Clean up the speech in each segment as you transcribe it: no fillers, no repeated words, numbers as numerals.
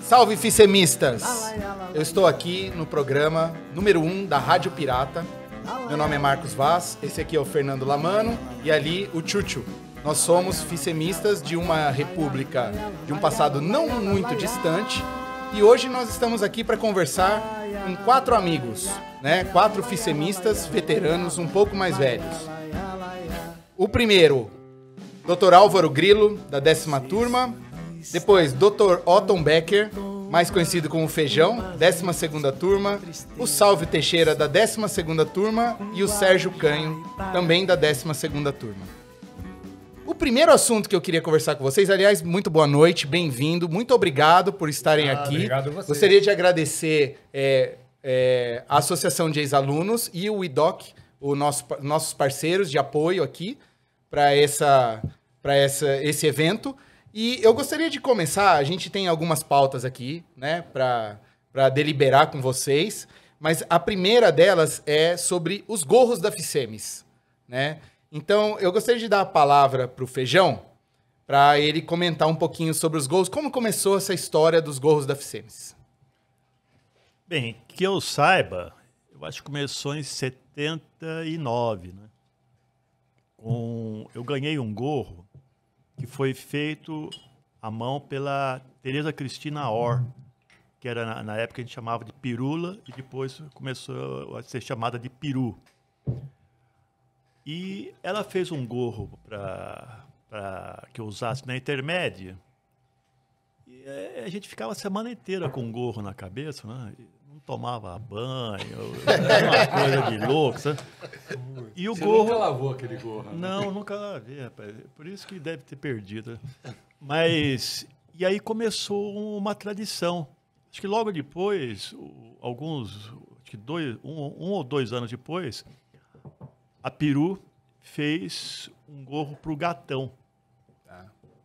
Salve, Ficemistas! Eu estou aqui no programa número 1 da Rádio Pirata. Meu nome é Marcos Vaz, esse aqui é o Fernando Lamano e ali o Chuchu. Nós somos ficemistas de uma república de um passado não muito distante e hoje nós estamos aqui para conversar com 4 amigos, né? 4 ficemistas veteranos um pouco mais velhos. O primeiro, Dr. Álvaro Grilo, da 10ª turma. Depois, Dr. Otton Becker, mais conhecido como Feijão, 12ª turma. O Salve Teixeira, da 12ª turma. E o Sérgio Canho, também da 12ª turma. O primeiro assunto que eu queria conversar com vocês, aliás, muito boa noite, bem-vindo, muito obrigado por estarem aqui. Obrigado a você. Gostaria de agradecer a Associação de Ex-Alunos e o IDOC, nossos parceiros de apoio aqui para esse evento. E eu gostaria de começar, a gente tem algumas pautas aqui, né, para deliberar com vocês, mas a primeira delas é sobre os gorros da Ficemes, né? Então, eu gostaria de dar a palavra para o Feijão, para ele comentar um pouquinho sobre os gorros. Como começou essa história dos gorros da Ficemes? Bem, que eu saiba, eu acho que começou em 79, né? Eu ganhei um gorro que foi feito à mão pela Tereza Cristina Orr, que era na época a gente chamava de pirula e depois começou a ser chamada de peru. E ela fez um gorro para que eu usasse na intermédia. E a gente ficava a semana inteira com um gorro na cabeça, né? Não tomava banho, era uma coisa de louco, sabe? E o Você gorro... nunca lavou aquele gorro? Né? Não, nunca lavei, rapaz. Por isso que deve ter perdido. Mas, e aí começou uma tradição. Acho que logo depois, acho que um ou dois anos depois, a Peru fez um gorro para o gatão.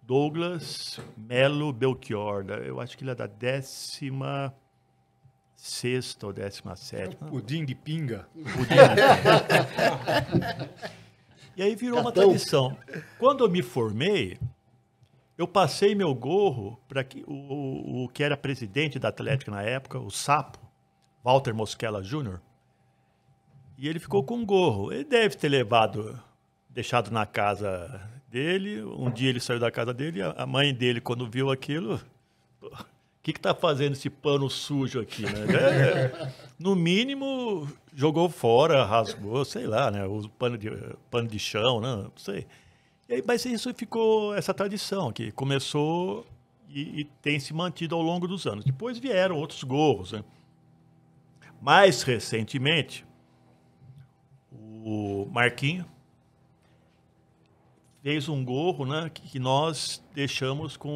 Douglas Melo Belchior. Eu acho que ele é da 16ª ou 17ª. Pudim de pinga. E aí virou uma tradição. Quando eu me formei, eu passei meu gorro para o que era presidente da Atlética na época, o Sapo, Walter Mosquera Jr., e ele ficou com um gorro. Ele deve ter deixado na casa dele. Um dia ele saiu da casa dele, a mãe dele, quando viu aquilo... O que está fazendo esse pano sujo aqui, né? No mínimo, jogou fora, rasgou, sei lá, né? O pano de chão, né? Não sei. E aí, mas isso ficou, essa tradição que começou e tem se mantido ao longo dos anos. Depois vieram outros gorros, né? Mais recentemente, o Marquinho fez um gorro, né, que nós deixamos com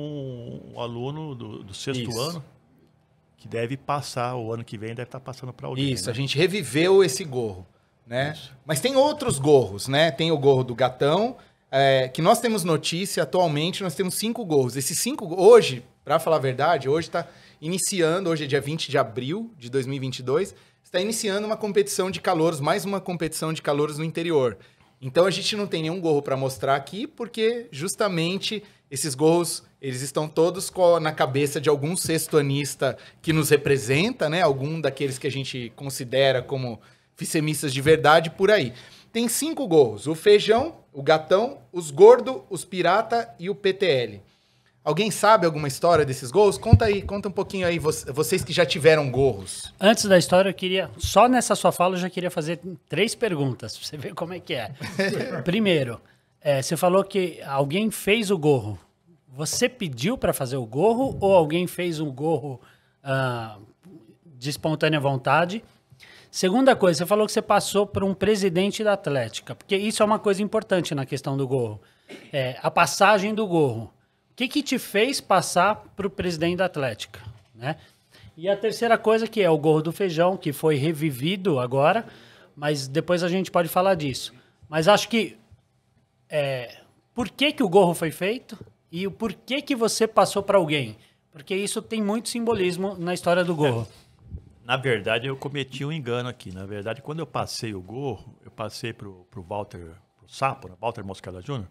um aluno do 6º ano, que deve passar, o ano que vem deve estar passando para alguém. Isso, né? a gente reviveu esse gorro, né? Isso. Mas tem outros gorros, né? Tem o gorro do gatão, que nós temos notícia, atualmente nós temos 5 gorros. Esses 5, hoje, para falar a verdade, hoje está iniciando, hoje é dia 20 de abril de 2022, está iniciando uma competição de calouros, mais uma competição de calouros no interior. Então a gente não tem nenhum gorro para mostrar aqui, porque justamente esses gorros, eles estão todos na cabeça de algum sextoanista que nos representa, né? Algum daqueles que a gente considera como ficemistas de verdade por aí. Tem 5 gorros, o Feijão, o Gatão, os Gordo, os Pirata e o PTL. Alguém sabe alguma história desses gorros? Conta um pouquinho aí, vocês que já tiveram gorros. Antes da história, eu queria, só nessa sua fala, eu já queria fazer 3 perguntas, pra você ver como é que é. Primeiro, você falou que alguém fez o gorro. Você pediu para fazer o gorro ou alguém fez um gorro de espontânea vontade? Segunda coisa, você falou que você passou por um presidente da Atlética, porque isso é uma coisa importante na questão do gorro. A passagem do gorro. O que te fez passar para o presidente da Atlética, né? E a terceira coisa, que é o gorro do Feijão, que foi revivido agora, mas depois a gente pode falar disso. Mas acho que... por que o gorro foi feito e o porquê que você passou para alguém? Porque isso tem muito simbolismo na história do gorro. Na verdade, eu cometi um engano aqui. Na verdade, quando eu passei o gorro, eu passei para o Walter, pro Sapo, né? Walter Mosquera Jr.,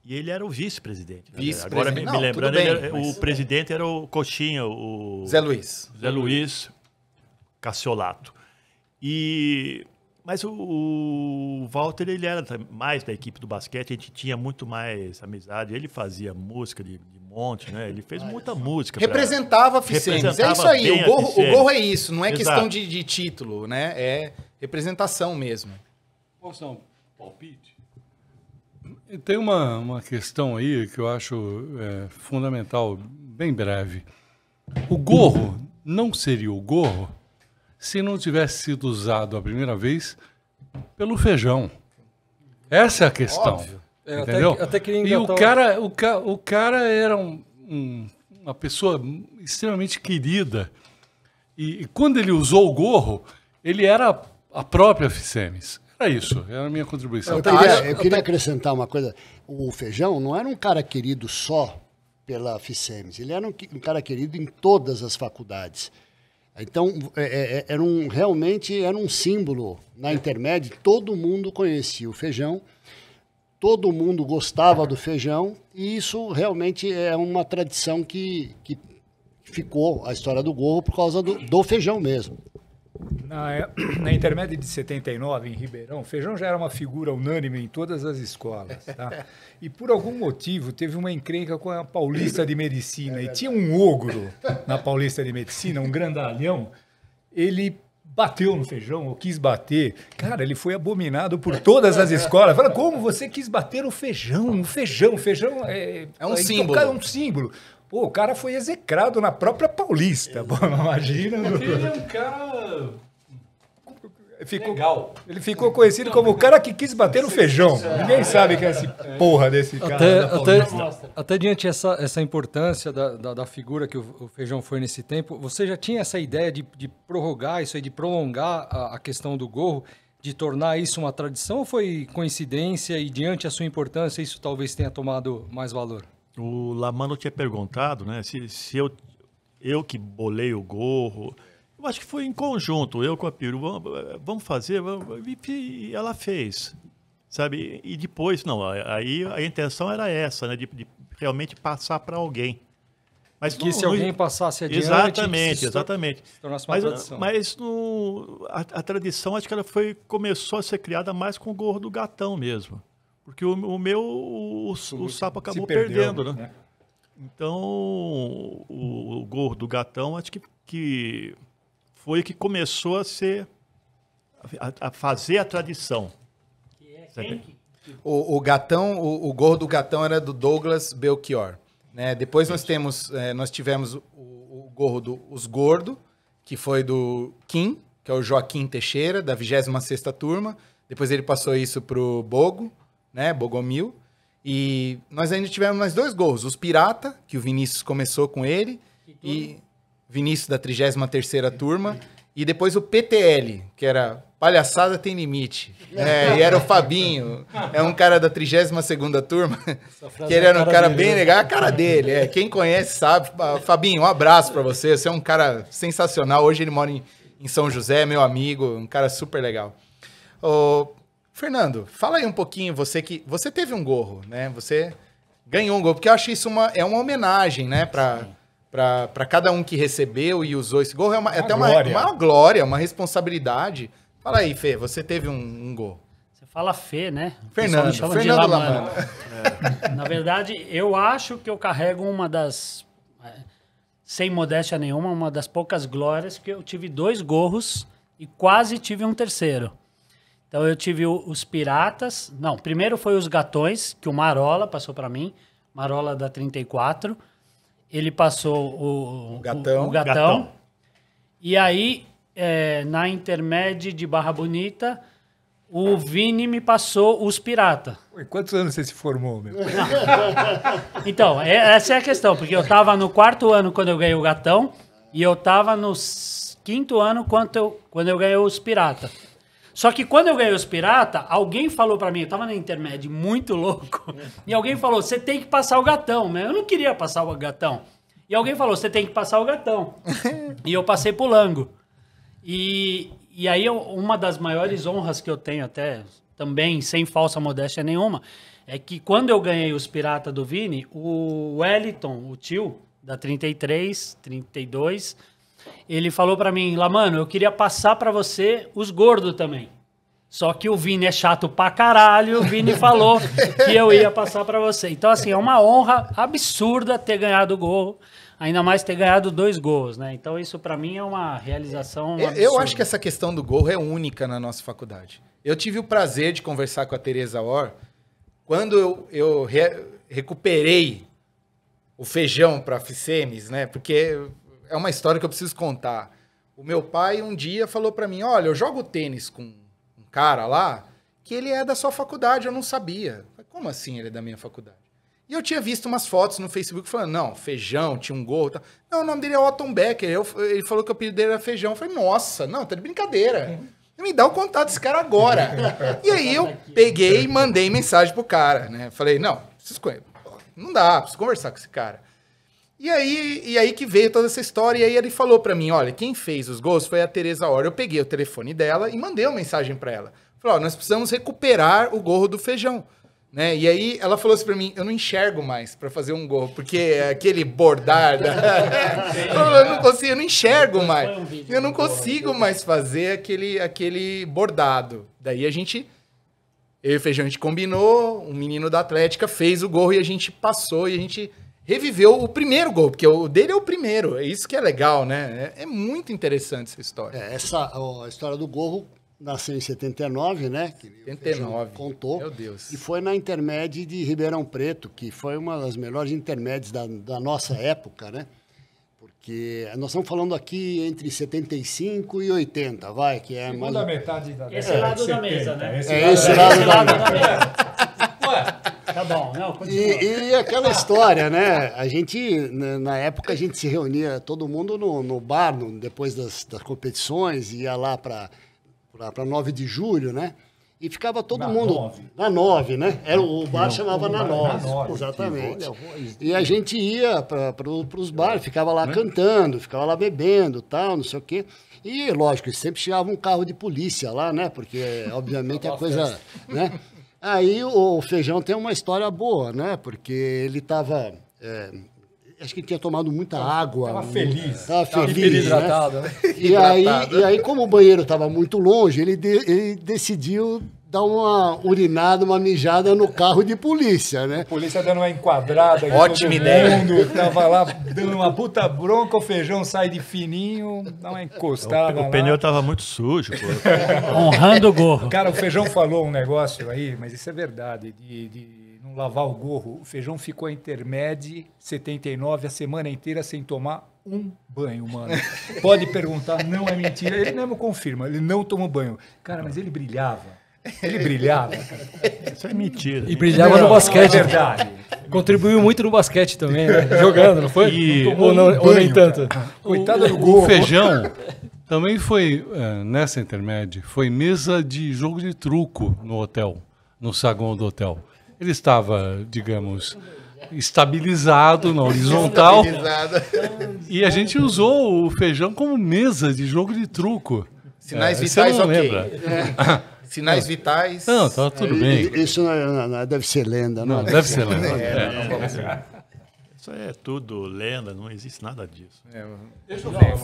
E ele era o vice-presidente. Vice-presidente. Agora, me Não, lembrando, tudo bem, o presidente era o Coxinha, o Zé Luiz. Zé Luiz Cassiolato. Mas o Walter, ele era mais da equipe do basquete, a gente tinha muito mais amizade. Ele fazia música de monte, né? Ele fez muita música. Representava a Ficemes. É isso aí, o gorro é isso, não é Exato. questão de título, né? É representação mesmo. Posso dar um palpite? Tem uma questão aí que eu acho fundamental, bem breve. O gorro não seria o gorro se não tivesse sido usado a primeira vez pelo Feijão. Essa é a questão. Óbvio. Entendeu? Até queria E engatar o cara era uma pessoa extremamente querida. E quando ele usou o gorro, ele era a própria Ficemes. Era isso, era a minha contribuição. Eu queria acrescentar uma coisa. O Feijão não era um cara querido só pela Ficemes, ele era um cara querido em todas as faculdades. Então, realmente era um símbolo na Intermed, todo mundo conhecia o Feijão, todo mundo gostava do Feijão, e isso realmente é uma tradição que ficou a história do gorro por causa do Feijão mesmo. Na Intermédia de 79, em Ribeirão, o Feijão já era uma figura unânime em todas as escolas. Tá? E por algum motivo teve uma encrenca com a Paulista de Medicina. E tinha um ogro na Paulista de Medicina, um grandalhão. Ele bateu no Feijão, ou quis bater. Cara, ele foi abominado por todas as escolas. Fala, como você quis bater no Feijão? O Feijão é um símbolo. É um símbolo. Pô, o cara foi execrado na própria Paulista. Pô, imagina. Ele é um cara legal. Ele ficou conhecido como o cara que quis bater no Feijão. Ninguém sabe que é esse porra desse cara. Até diante essa importância da figura que o Feijão foi nesse tempo, você já tinha essa ideia de prorrogar isso aí, de prolongar a questão do gorro, de tornar isso uma tradição, ou foi coincidência e diante a sua importância isso talvez tenha tomado mais valor? O Lamano tinha perguntado, né, se eu que bolei o gorro. Eu acho que foi em conjunto, eu com a Piru, vamos fazer, e ela fez, sabe? E depois, não, aí a intenção era essa, né, de realmente passar para alguém. Mas que se alguém passasse adiante... Exatamente. Se tornasse uma tradição. Mas a tradição, acho que ela começou a ser criada mais com o gorro do Gatão mesmo. Porque o Sapo acabou perdendo, né? Então, o gorro do Gatão, acho que foi que começou a fazer a tradição. O Gatão, o gorro do Gatão era do Douglas Belchior. Né? Depois nós tivemos o gorro dos Gordo, que foi do Kim, que é o Joaquim Teixeira, da 26ª turma. Depois ele passou isso pro Bogo, né? Bogomil. E nós ainda tivemos mais 2 gorros. Os Pirata, que o Vinícius começou com ele, e Vinícius da 33ª turma. E depois o PTL, que era Palhaçada Tem Limite. E era o Fabinho, é um cara da 32ª turma, que ele era um cara bem legal, a cara dele. Quem conhece sabe. Fabinho, um abraço pra você, você é um cara sensacional. Hoje ele mora em São José, meu amigo, um cara super legal. Fernando, fala aí um pouquinho, você teve um gorro, né? Você ganhou um gorro, porque eu acho isso uma homenagem, né? Para cada um que recebeu e usou esse gorro. É até uma glória, uma responsabilidade. Fala aí, Fê, você teve um gorro. Você fala Fê, né? Fernando Lamano. Na verdade, eu acho que eu carrego uma das, sem modéstia nenhuma, uma das poucas glórias, que eu tive 2 gorros e quase tive um terceiro. Então eu tive os Piratas. Não, primeiro foi os Gatões, que o Marola passou para mim. Marola da 34. Ele passou o Gatão. E aí, na Intermédia de Barra Bonita, o Vini me passou os Pirata. Oi, quantos anos você se formou, meu? Então, essa é a questão. Porque eu estava no 4º ano quando eu ganhei o Gatão. E eu estava no 5º ano quando eu ganhei os Pirata. Só que quando eu ganhei os Pirata, alguém falou pra mim, eu tava na Intermédia muito louco, e alguém falou, você tem que passar o Gatão, né? Eu não queria passar o Gatão. E alguém falou, você tem que passar o Gatão. E eu passei pro Lango. E aí uma das maiores honras que eu tenho até, também sem falsa modéstia nenhuma, é que quando eu ganhei os Pirata do Vini, o Wellington, o tio da 33, 32, ele falou pra mim, Lamano, eu queria passar pra você os gordos também. Só que o Vini é chato pra caralho, o Vini falou que eu ia passar pra você. Então, assim, é uma honra absurda ter ganhado o gorro, ainda mais ter ganhado 2 gols, né? Então, isso pra mim é uma realização absurda. Eu acho que essa questão do gorro é única na nossa faculdade. Eu tive o prazer de conversar com a Tereza Orr quando eu recuperei o feijão para FICEMES, né? Porque é uma história que eu preciso contar. O meu pai um dia falou para mim, olha, eu jogo tênis com um cara lá que ele é da sua faculdade, eu não sabia. Eu falei, como assim ele é da minha faculdade? E eu tinha visto umas fotos no Facebook falando, não, Feijão, tinha um gorro. Tal. Não, o nome dele é Otton Becker. Ele falou que o apelido dele era Feijão. Eu falei, nossa, não, tá de brincadeira. Me dá o contato desse cara agora. E aí eu peguei e mandei mensagem pro cara, né? Falei, não, preciso não dá, preciso conversar com esse cara. E aí que veio toda essa história, e aí ele falou pra mim, olha, quem fez os gols foi a Tereza Orr. Eu peguei o telefone dela e mandei uma mensagem pra ela. Falei, ó, nós precisamos recuperar o gorro do Feijão. Né? E aí ela falou assim pra mim, eu não enxergo mais pra fazer um gorro, porque aquele bordar eu não enxergo mais. Eu não consigo mais fazer aquele bordado. Daí eu e o Feijão, a gente combinou, um menino da Atlética fez o gorro e a gente passou e a gente reviveu o primeiro gol, porque o dele é o primeiro. É isso que é legal, né? É muito interessante essa história. A história do gorro nasceu em 79, né? Que 79. Contou. Meu Deus. E foi na Intermed de Ribeirão Preto, que foi uma das melhores intermédios da nossa época, né? Porque nós estamos falando aqui entre 75 e 80, vai, que é mais... Segunda metade da década. Esse lado da mesa, né? Esse lado da mesa. Tá bom, não, continua. E aquela história, né? A gente, na época, a gente se reunia, todo mundo no bar, depois das competições, ia lá para 9 de julho, né? E ficava todo mundo... Na 9, né? O bar chamava na 9. Exatamente. E a gente ia para os bares, ficava lá cantando, ficava lá bebendo, tal, não sei o quê. E, lógico, sempre chegava um carro de polícia lá, né? Porque, obviamente, a coisa... né? Aí o Feijão tem uma história boa, né? Porque ele estava... acho que ele tinha tomado muita água. Estava feliz. Estava feliz, hidratado, né? E aí, como o banheiro estava muito longe, ele decidiu dar uma urinada, uma mijada no carro de polícia, né? A polícia dando uma enquadrada. Ótima ideia. Mundo tava lá dando uma puta bronca, o Feijão sai de fininho, dá uma encostada. O pneu tava muito sujo, pô. Honrando o gorro. Cara, o Feijão falou um negócio aí, mas isso é verdade, de não lavar o gorro. O Feijão ficou intermédio 79 a semana inteira sem tomar um banho, mano. Pode perguntar, não é mentira. Ele mesmo confirma, ele não tomou banho. Cara, mas ele brilhava. Ele brilhava. Isso é mentira. E brilhava no basquete. É verdade. Contribuiu muito no basquete também, né? Jogando, não foi? Ou nem tanto. Coitado do gorro. O Feijão também foi, nessa intermédia, foi mesa de jogo de truco no hotel, no saguão do hotel. Ele estava, digamos, estabilizado na horizontal. E a gente usou o Feijão como mesa de jogo de truco. Sinais vitais, você não ok. lembra? Sinais vitais. Não, tá tudo bem. Isso não deve ser lenda, Não, não. deve ser lenda. Isso é tudo lenda, não existe nada disso.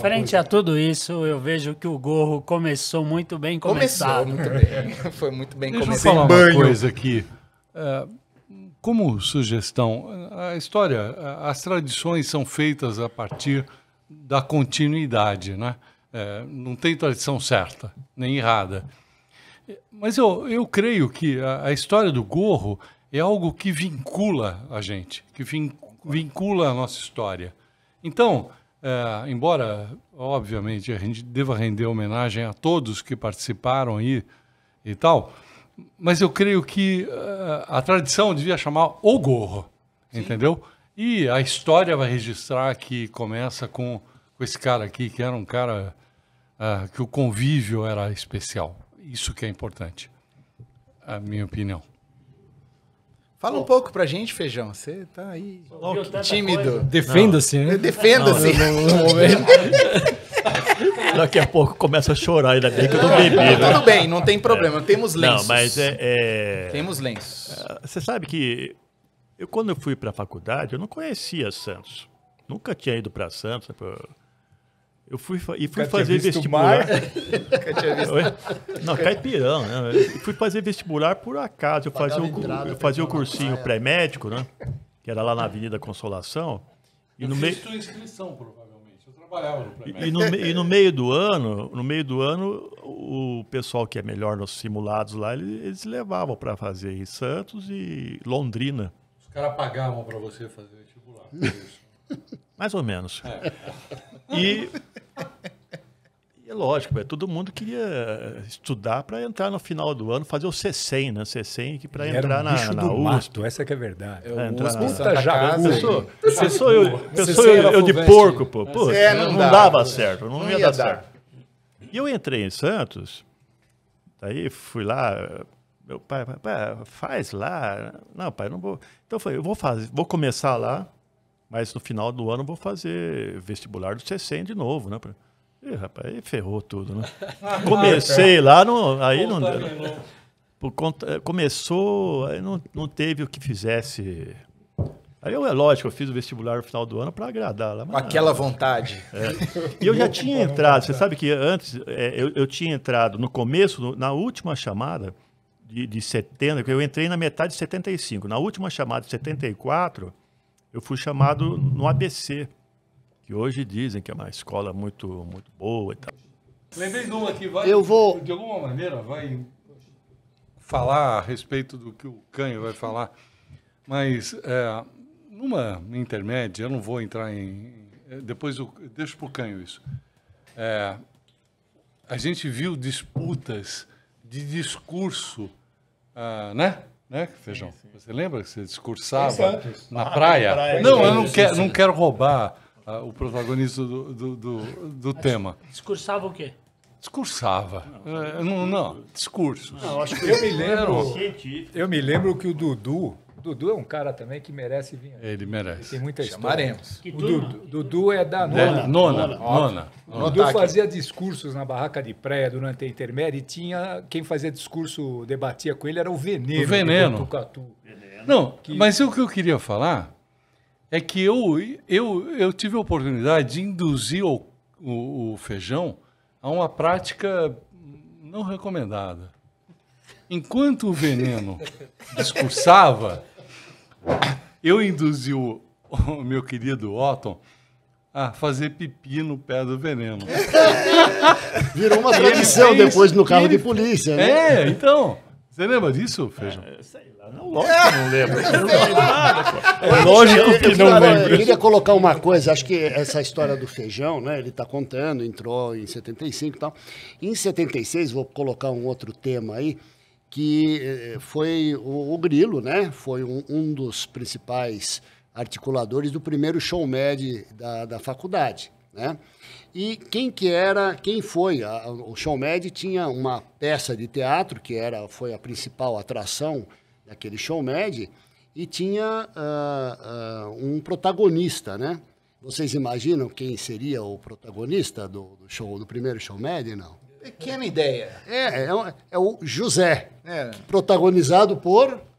Frente a tudo isso, eu vejo que o gorro começou muito bem começado. Começou muito bem. Foi muito bem Deixa eu começado. falar uma coisa aqui. Como sugestão, a história, as tradições são feitas a partir da continuidade, né? Não tem tradição certa, nem errada. Mas eu creio que a história do gorro é algo que vincula a gente, que vincula a nossa história. Então, embora, obviamente, a gente deva render homenagem a todos que participaram aí e tal, mas eu creio que a tradição devia chamar o gorro, entendeu? E a história vai registrar que começa com esse cara aqui, que era um cara que o convívio era especial. Isso que é importante, a minha opinião. Fala um pouco pra gente, Feijão. Você tá aí tímido. Defenda-se, né? Defenda-se. Daqui a pouco começa a chorar, ainda bem que eu não bebi. Né? Tudo bem, não tem problema. Temos lenços. Não, mas Temos lenços. Você sabe que quando eu fui para a faculdade, eu não conhecia Santos. Nunca tinha ido para Santos. Eu fui fazer vestibular. Nunca tinha visto. Não, Caipirão, né? Eu fui fazer vestibular por acaso. Eu fazia o cursinho pré-médico, né? Que era lá na Avenida Consolação. E no meio... sua inscrição, provavelmente. Eu trabalhava no pré-médico. E no meio do ano, o pessoal que é melhor nos simulados lá, eles levavam para fazer em Santos e Londrina. Os caras pagavam para você fazer vestibular. Por isso. Mais ou menos. E é lógico, todo mundo queria estudar para entrar no final do ano, fazer o C100, né? C100 para entrar na do USP. mato, essa que é a verdade. Puta jagunço. Pessoa eu de porco, pô. Pô, não dava certo, não ia dar certo. E eu entrei em Santos, daí fui lá, meu pai, faz lá. Não, pai, não vou. Então eu falei, vou começar lá, mas no final do ano vou fazer vestibular do C100 de novo, né? Ih, rapaz, aí ferrou tudo, né? Comecei lá, aí não deu. Começou, aí não teve o que fizesse. Aí é lógico, eu fiz o vestibular no final do ano para agradar lá. Com aquela vontade. E eu já tinha entrado, você sabe que antes, eu tinha entrado no começo, na última chamada de 70, eu entrei na metade de 75. Na última chamada de 74, eu fui chamado no ABC. Que hoje dizem que é uma escola muito, muito boa e tal. Lembrei de uma que vai, de alguma maneira, vai falar a respeito do que o Canho vai falar, mas numa intermédia, eu não vou entrar depois eu deixo para o Canho isso. A gente viu disputas de discurso, né, Feijão? Sim. Você lembra que você discursava na praia? Não, eu não quero roubar o protagonista do tema. Discursava o quê? Discursava. Não, discursos. Não, acho que eu me lembro que o Dudu é um cara também que merece vir aqui. Ele merece. Ele tem muita história. Chamaremos. O Dudu é da nona. O Dudu fazia discursos na barraca de praia durante a intermédia e tinha quem fazia discurso, debatia com ele, era o Veneno. O Veneno. Não, mas o que eu queria falar é que eu tive a oportunidade de induzir o Feijão a uma prática não recomendada. Enquanto o Veneno discursava, eu induzi o meu querido Otton a fazer pipi no pé do Veneno. Virou uma tradição depois no carro de polícia, né? Então. Você lembra disso, Feijão? Sei lá, não, lógico que não lembro. Eu não lembro nada, pô. É lógico que não lembro. Eu queria colocar uma coisa, acho que essa história do Feijão, né? Ele está contando, entrou em 75 e tal. Em 76, vou colocar um outro tema aí, que foi o Grilo, né? Foi um dos principais articuladores do primeiro show med da faculdade, né? E quem foi? O show med tinha uma peça de teatro, que foi a principal atração daquele show med, e tinha um protagonista, né? Vocês imaginam quem seria o protagonista do primeiro show med, não? Pequena ideia. É o José, protagonizado por...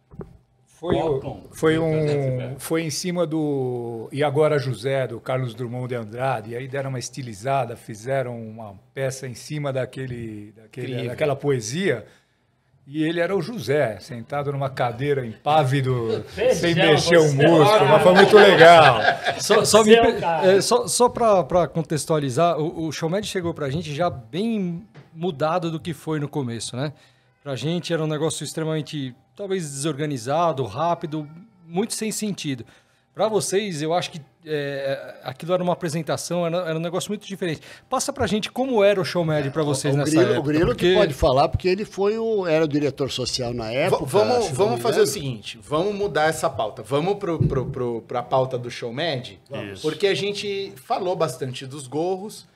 Foi em cima do E Agora José, do Carlos Drummond de Andrade, e aí deram uma estilizada, fizeram uma peça em cima daquela poesia, e ele era o José, sentado numa cadeira impávido, sem mexer um músculo, mas foi muito legal. Só para contextualizar, o Showmed chegou para a gente já bem mudado do que foi no começo, né? Para a gente era um negócio extremamente, talvez, desorganizado, rápido, muito sem sentido. Para vocês, eu acho que aquilo era uma apresentação, era um negócio muito diferente. Passa para a gente como era o Showmed para vocês nessa época. O Grilo que pode falar, porque ele era o diretor social na época. Vamos fazer o seguinte, vamos mudar essa pauta. Vamos para a pauta do Showmed, porque a gente falou bastante dos gorros.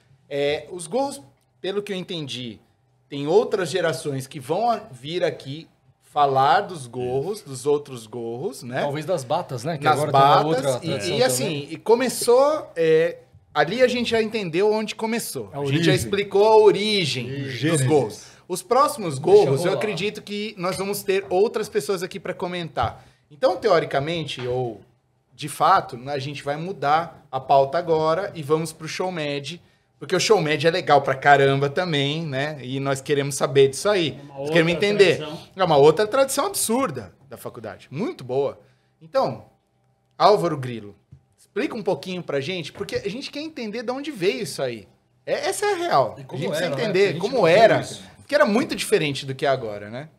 Os gorros, pelo que eu entendi, tem outras gerações que vão vir aqui falar dos gorros, dos outros gorros, né? Talvez das batas, né? Que nas agora batas. tem uma outra E assim, e começou ali a gente já entendeu onde começou. A gente origem. já explicou a origem dos Gênesis. gorros. Os próximos gorros, eu acredito que nós vamos ter outras pessoas aqui para comentar. Então, teoricamente, ou de fato, a gente vai mudar a pauta agora e vamos pro Show Med, porque o Show Med é legal pra caramba também, né? E nós queremos saber disso aí. Nós queremos entender. É uma outra tradição absurda da faculdade. Muito boa. Então, Álvaro Grilo, explica um pouquinho pra gente, porque a gente quer entender de onde veio isso aí. Essa é a real. A gente precisa entender como era. Porque era muito diferente do que é agora, né?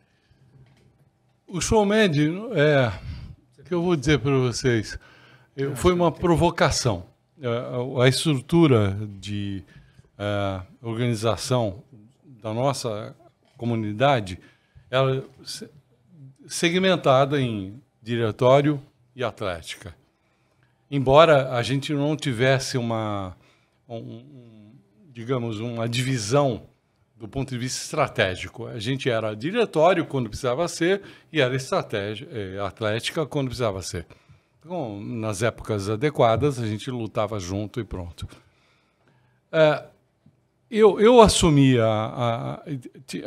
O Show Med, o que eu vou dizer para vocês, foi uma provocação. A estrutura de organização da nossa comunidade, ela é segmentada em diretório e atlética. Embora a gente não tivesse digamos, uma divisão do ponto de vista estratégico. A gente era diretório quando precisava ser e era atlética quando precisava ser. Então, nas épocas adequadas, a gente lutava junto e pronto. Eu assumi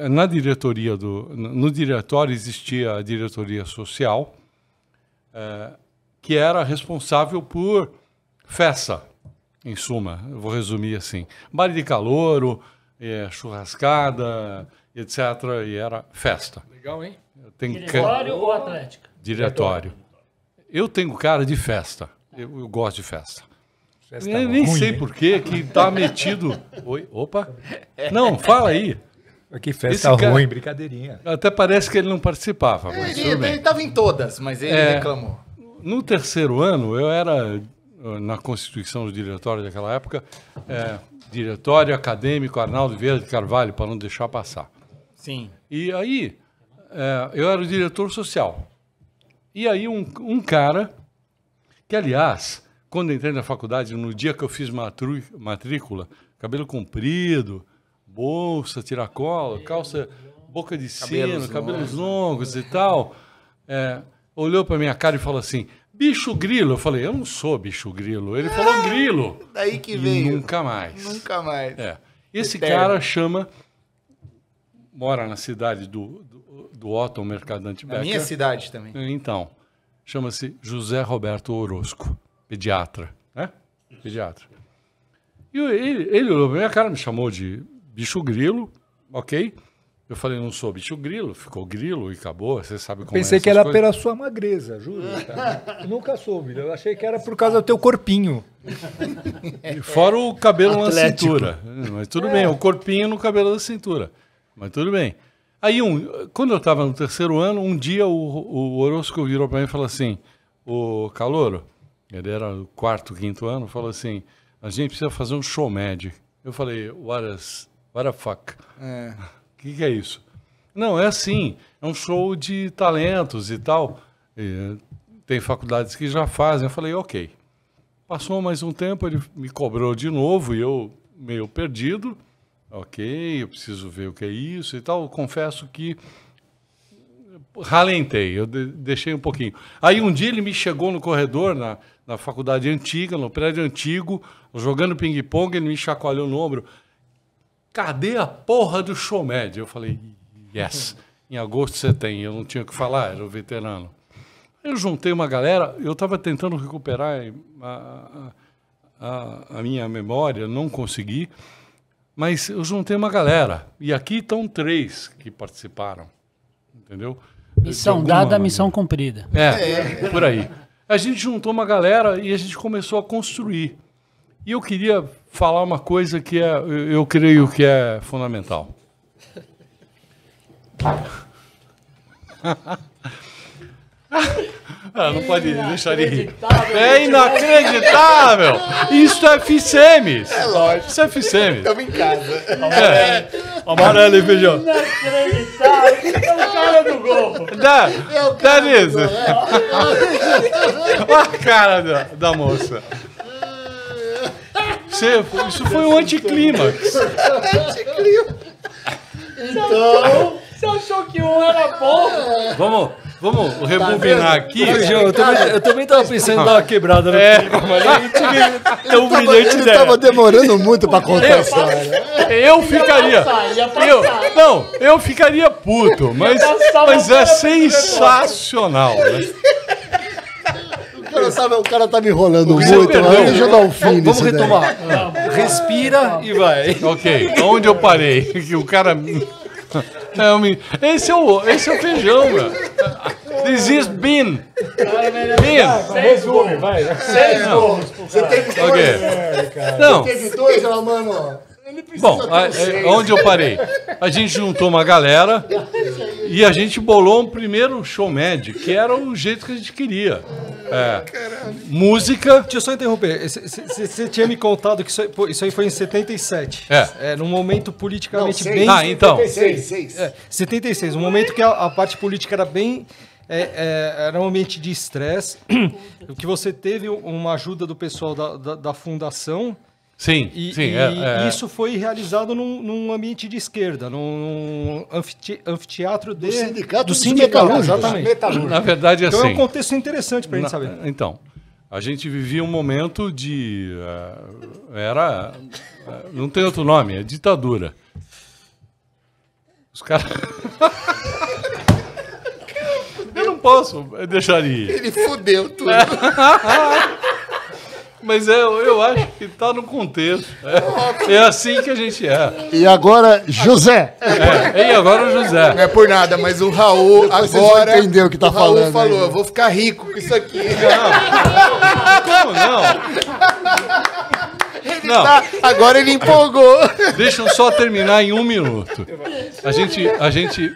na diretoria no diretório existia a diretoria social, que era responsável por festa, em suma, eu vou resumir assim. Baile de calouro, churrascada, etc. E era festa. Legal, hein? Diretório ou Atlética? Diretório. Eu tenho cara de festa. Eu gosto de festa. Festa Nem ruim, sei hein? por quê que tá metido... Oi? Opa! Não, fala aí. Que festa Esse cara- ruim, brincadeirinha. Até parece que ele não participava, mas tudo bem. Ele estava em todas, mas ele reclamou. No terceiro ano, eu era, na constituição do diretório daquela época, diretório acadêmico Arnaldo Vieira de Carvalho, para não deixar passar. Sim. E aí, eu era o diretor social. E aí um cara, que aliás, quando entrei na faculdade, no dia que eu fiz matrícula, cabelo comprido, bolsa, tiracolo, calça, boca de sino, cabelos longos e tal, olhou para minha cara e falou assim, bicho grilo. Eu falei, eu não sou bicho grilo. Ele falou grilo. Daí que E veio. nunca mais. Nunca mais. Esse Eterno. cara mora na cidade do Otton Mercadante Na Becker. minha cidade também. Então, chama-se José Roberto Orozco, pediatra, né? Pediatra. E ele olhou pra minha cara, me chamou de bicho grilo, ok? Eu falei, não sou bicho grilo, ficou grilo e acabou, você sabe como Pensei é que essas era coisas. pela sua magreza, juro. Tá? Eu nunca soube. Eu achei que era por causa do teu corpinho. Fora o cabelo Atlético. na cintura. Mas tudo bem, o corpinho no cabelo da cintura. Mas tudo bem. Aí, quando eu estava no terceiro ano, um dia o Orozco virou para mim e falou assim, o Calouro, ele era o quarto, quinto ano, falou assim, a gente precisa fazer um show med. Eu falei, what the fuck? O que é isso? Não, é assim, é um show de talentos e tal. E tem faculdades que já fazem. Eu falei, ok. Passou mais um tempo, ele me cobrou de novo e eu meio perdido. Ok, eu preciso ver o que é isso e tal. Eu confesso que ralentei, eu deixei um pouquinho. Aí um dia ele me chegou no corredor, na faculdade antiga, no prédio antigo, jogando ping-pong, ele me chacoalhou no ombro. Cadê a porra do show med? Eu falei, yes, em agosto você tem. Eu não tinha o que falar, era o veterano. Eu juntei uma galera, eu estava tentando recuperar a minha memória, não consegui, mas eu juntei uma galera. E aqui estão 3 que participaram, entendeu? Missão dada, missão cumprida. Por aí. A gente juntou uma galera e a gente começou a construir. E eu queria falar uma coisa que eu creio que é fundamental. Não pode deixar de rir. É inacreditável! Isso é FICEMES. É lógico. Isso é FICEMES. Estamos em casa. Amarelo e feijão. Inacreditável! É o cara do gol! Dá nisso. Olha a cara da moça. Isso foi um anticlímax. Então, Você achou que um era bom? Vamos rebobinar aqui. Feijão, eu também tava pensando em dar uma quebrada no clima, mas a gente é um brilhante Ele ideia. tava demorando muito pra contar a história. Eu ficaria. Eu ficaria puto, mas é sensacional. Né? O cara tá me enrolando Você muito, perdeu. mas deixa eu dar um fim Vamos nisso daí. retomar. Respira e vai. Ok, onde eu parei? Que o cara. Esse é o feijão, meu. This is bean. Bean. Resume, vai. Você tem que Ok. Não. teve dois, ó, mano. Ele precisa Bom, ter seis. onde eu parei? A gente juntou uma galera e a gente bolou um primeiro show médio, que era o jeito que a gente queria. Música. Deixa eu só interromper. Você tinha me contado que isso aí foi em 77. Num momento politicamente Não, bem... Então. 76. 76, um momento que a parte política era bem... era um ambiente de estresse, que você teve uma ajuda do pessoal da fundação, Sim, e sim. isso foi realizado num ambiente de esquerda, num anfiteatro Do sindicato do dos sindicato, metalúrgicos. exatamente. Na verdade, Então é assim. um contexto interessante para a gente saber. Então, a gente vivia um momento de. Não tem outro nome, é ditadura. Os caras. Eu não posso deixar de ir. Ele fudeu tudo. Mas eu acho que está no contexto. É assim que a gente é. E agora, José. E agora o José. Não é por nada, mas o Raul Depois vocês vão agora. entender o que tá o Raul falando falou: aí. eu vou ficar rico com isso aqui. Como não? Não. Agora ele empolgou. Deixa eu só terminar em 1 minuto. A gente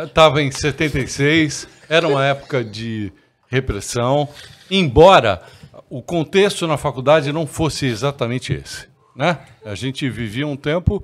estava em 76, era uma época de repressão, embora o contexto na faculdade não fosse exatamente esse, né? A gente vivia um tempo,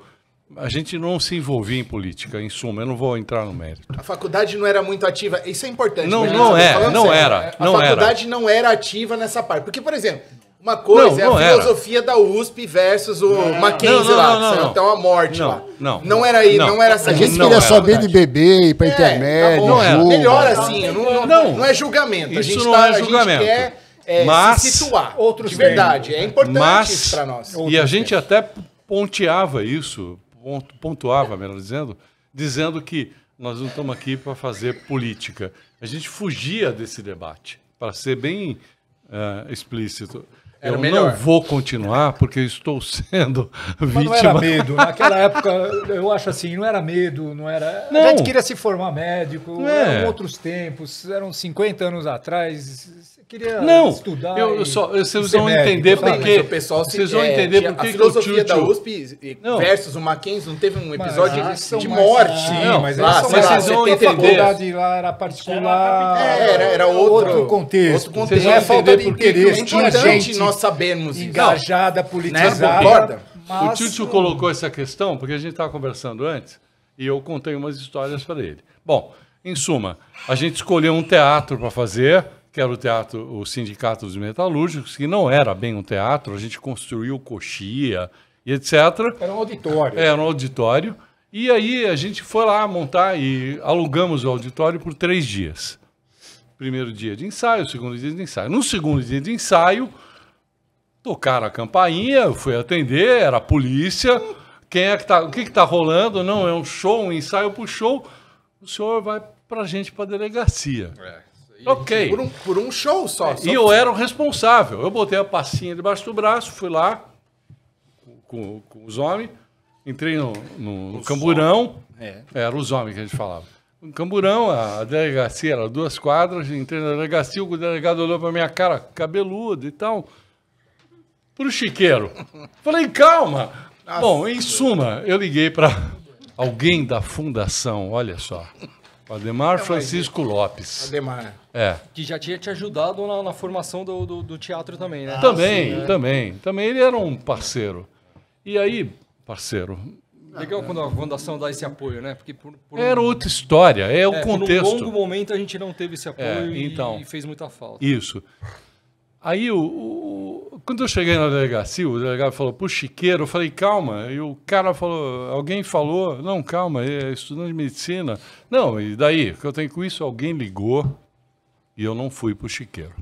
a gente não se envolvia em política, em suma, eu não vou entrar no mérito. A faculdade não era muito ativa. Isso é importante. Não, pra gente não saber, é, falando não sério. era, A não faculdade não era ativa nessa parte. Porque, por exemplo, uma coisa Não, não é a era. filosofia da USP versus o Mackenzie lá. não. Então a morte Não, lá. não. Não era aí, não era essa A gente Não queria era. saber de beber, ir pra tá intermédio, bom. Não era. jogo. Melhor assim, não é julgamento. Isso a gente não tá, é julgamento. A gente quer Mas se situar. outros De verdade. É importante Mas, isso pra nós. e a gente até pontuava isso, melhor dizendo que nós não estamos aqui para fazer política. A gente fugia desse debate, para ser bem explícito. Era eu melhor. não vou continuar porque eu estou sendo Mas não era vítima. medo. Naquela época, eu acho assim, não era medo, não era... Não. A gente queria se formar médico, É. eram outros tempos, eram 50 anos atrás, você queria Não, estudar vocês ser vão médico, entender sabe? porque Mas o pessoal vocês vão entender tinha porque a filosofia da Tchutchu- USP Não. versus o Mackenzie não teve um episódio Mas são de mais- morte. Sim, Não, mas lá, eles são sei lá, mais- vocês vão a entender. faculdade lá era particular, Era outro contexto. outro contexto. Não é falta de Entender porque interesse, É tinha importante gente nós sabermos isso. engajada, politizada. Concorda? O Tchutchu colocou essa questão porque a gente estava conversando antes e eu contei umas histórias para ele. Bom, em suma, a gente escolheu um teatro para fazer, que era o Sindicato dos Metalúrgicos, que não era bem um teatro, a gente construiu coxia e etc. Era um auditório. Era um auditório. E aí a gente foi lá montar e alugamos o auditório por 3 dias. Primeiro dia de ensaio, segundo dia de ensaio. No segundo dia de ensaio, tocaram a campainha, eu fui atender, era a polícia. Quem é que tá, o que está rolando? Não, é um show, um ensaio para o show. O senhor vai para a gente para a delegacia. Ok. Por um show só. E eu era o responsável. Eu botei a passinha debaixo do braço, fui lá com os homens, entrei no camburão. Era os homens que a gente falava. No camburão, a delegacia era 2 quadras, entrei na delegacia, o delegado olhou para minha cara cabeluda e tal. Pro chiqueiro. Falei, calma. Bom, em suma, eu liguei para alguém da fundação, olha só. O Ademar Francisco Lopes. Ademar. Que já tinha te ajudado na formação do teatro também, né? Também ele era um parceiro. E aí, parceiro, Legal quando a fundação dá esse apoio, né? Porque por era outra história, o por um contexto. longo momento a gente não teve esse apoio então. e fez muita falta. Isso. Aí, quando eu cheguei na delegacia, o delegado falou, pro chiqueiro, eu falei, calma. E o cara falou, alguém falou, não, calma, é estudante de medicina. Não, e daí? O que eu tenho com isso? Alguém ligou e eu não fui pro chiqueiro.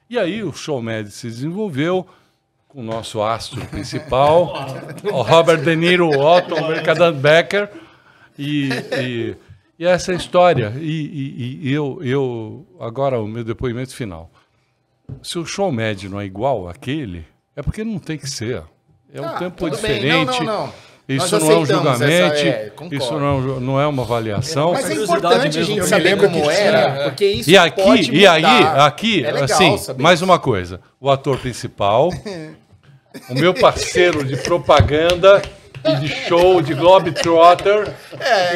E aí o show médio se desenvolveu com o nosso astro principal, o Robert De Niro, o Otto Mercadante Becker, e essa é a história. E eu, agora o meu depoimento final. Se o show médio não é igual àquele, é porque não tem que ser. É um tempo diferente. Não. Isso não é um julgamento, isso não é uma avaliação. Mas é importante a gente saber como era, porque isso aqui, pode mudar. Aqui, é legal, assim, mais uma coisa. O ator principal, o meu parceiro de propaganda e de show, de Globetrotter,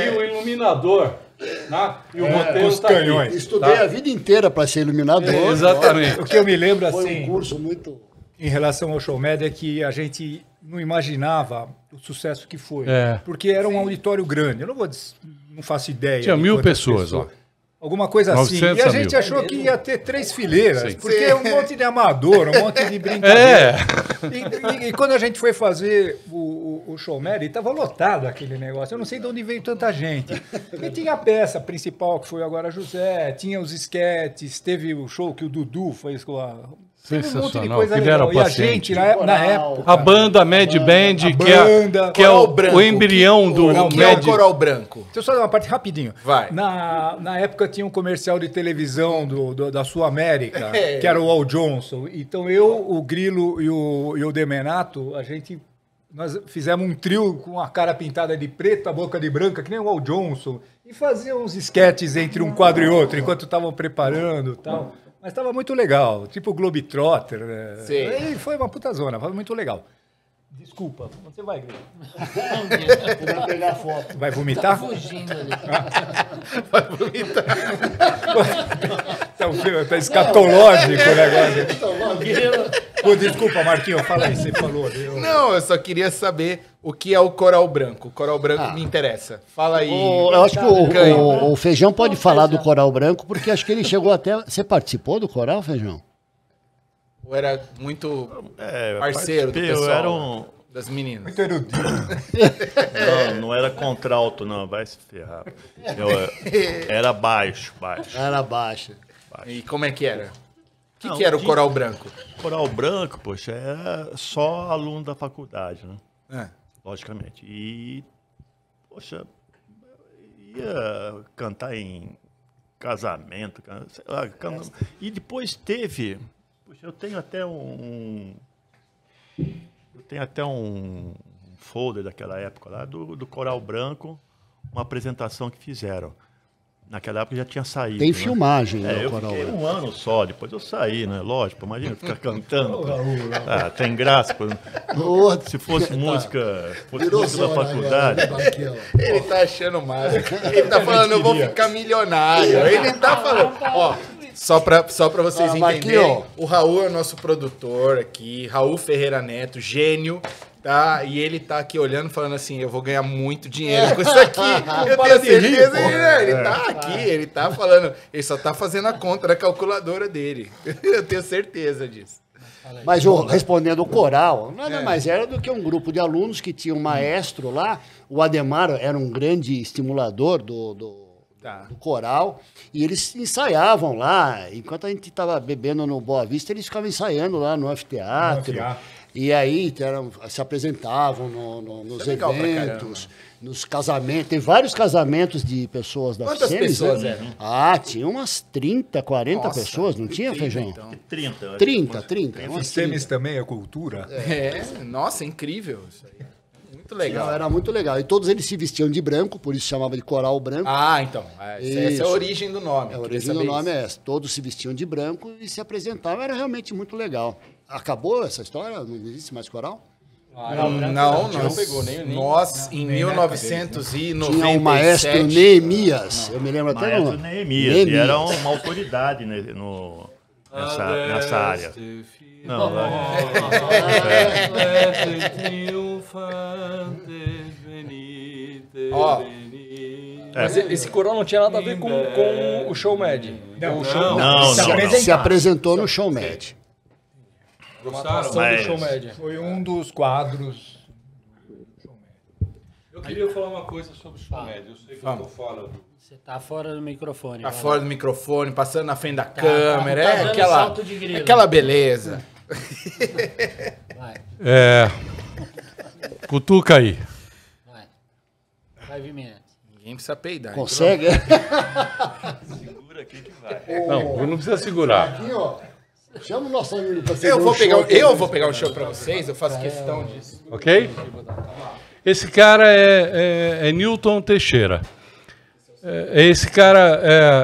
e o iluminador. Né? E o roteiro tá aqui. Estudei a vida inteira para ser iluminador. Exatamente. O que eu me lembro, Foi assim, um curso muito... em relação ao show médio, é que a gente não imaginava o sucesso que foi. Porque era um auditório grande. Eu não faço ideia. Tinha 1000 pessoas, ó. Alguma coisa assim. E a gente achou que ia ter 3 fileiras, porque é um monte de amador, um monte de brincadeira. E quando a gente foi fazer o show médio, estava lotado aquele negócio. Eu não sei de onde veio tanta gente. E tinha a peça principal, que foi Agora José, tinha os esquetes, teve o show que o Dudu fez com a... Sensacional, que era e a gente, na época... A banda Mad Band, que é o embrião do que é o Coral Branco. Deixa eu só dar uma parte rapidinho. Vai. Na época tinha um comercial de televisão da Sul América, que era o Al Johnson. Então eu, o Grilo e o Demenato, nós fizemos um trio com a cara pintada de preto, a boca de branca, que nem o Al Johnson, e fazia uns esquetes entre um quadro e outro, enquanto estavam preparando e tal. Mas estava muito legal, tipo Globetrotter. Né? Sim. E foi uma puta zona, foi muito legal. Desculpa, você vai, Grilo? Vai pegar foto. Vai vomitar? Tá fugindo ali. Vai vomitar. Tá escatológico o negócio. Pô, desculpa, Marquinhos, fala aí, você falou. Não, eu só queria saber o que é o Coral Branco. O Coral Branco me interessa. Fala aí. Eu acho que o Feijão pode falar do Coral Branco, porque acho que ele chegou até... Você participou do Coral, Feijão? Ou era muito parceiro do pessoal, era das meninas? Muito erudito. Não era contralto, não, vai se ferrar. Era baixo. Era baixo. E como é que era? O que era o Coral Branco? Coral Branco, poxa, era só aluno da faculdade, né? É. Logicamente. E, poxa, ia cantar em casamento, sei lá. E depois teve... Poxa, eu tenho até um folder daquela época lá, do Coral Branco, uma apresentação que fizeram. Naquela época já tinha saído. Tem né? filmagem, né, Eu Coral fiquei Branco. um ano só, depois eu saí, né? Lógico, imagina ficar cantando. Tem graça. Se fosse música, da faculdade. Ele tá achando massa. Ele tá falando, eu vou ficar milionário. Ele tá falando. Ó, só pra vocês entenderem, o Raul é o nosso produtor aqui, Raul Ferreira Neto, gênio. Tá, e ele tá aqui olhando, falando assim, eu vou ganhar muito dinheiro com isso aqui. Eu tenho certeza. Ele tá aqui, ele tá falando, ele só tá fazendo a conta da calculadora dele. Eu tenho certeza disso. Mas respondendo o coral, nada mais era do que um grupo de alunos que tinha um maestro lá. O Ademar era um grande estimulador do coral. E eles ensaiavam lá. Enquanto a gente estava bebendo no Boa Vista, eles ficavam ensaiando lá no anfiteatro. E aí se apresentavam nos eventos, nos casamentos. Tem vários casamentos de pessoas da Quantas FICEMES, pessoas né? eram? Tinha umas 30, 40 pessoas, não tinha, Feijão? Então. 30. 30. umas FICEMES também é cultura. Nossa, incrível isso aí. Muito legal. Era muito legal. E todos eles se vestiam de branco, por isso chamava de Coral Branco. Então. Essa é a origem do nome. A origem do nome é essa. Todos se vestiam de branco e se apresentavam. Era realmente muito legal. Acabou essa história? Não existe mais coral? Não pegou nem. Nós, em 1997... Tinha o maestro Neemias. Eu me lembro até Maestro Neemias. E era uma autoridade nessa área. Não, Mas esse coral não tinha nada a ver com o show médio. Não. Se apresentou no Show Med. Gostaram? do show média. Foi um dos quadros. Eu queria falar uma coisa sobre o show médio. Eu sei que eu tô fora do... Você tá fora do microfone. Tá vai fora lá. do microfone, passando na frente da câmera. tá dando salto de grilo. aquela beleza. Vai, Cutuca aí. vai. Vai, Viminete. Ninguém precisa peidar. Consegue? Segura aqui que vai. Não, não precisa segurar. Aqui, ó. Chama o nosso amigo pra você Eu ver vou o pegar, show. eu vou pegar o show pra vocês, eu faço questão disso. Ok? Esse cara é Newton Teixeira. Esse cara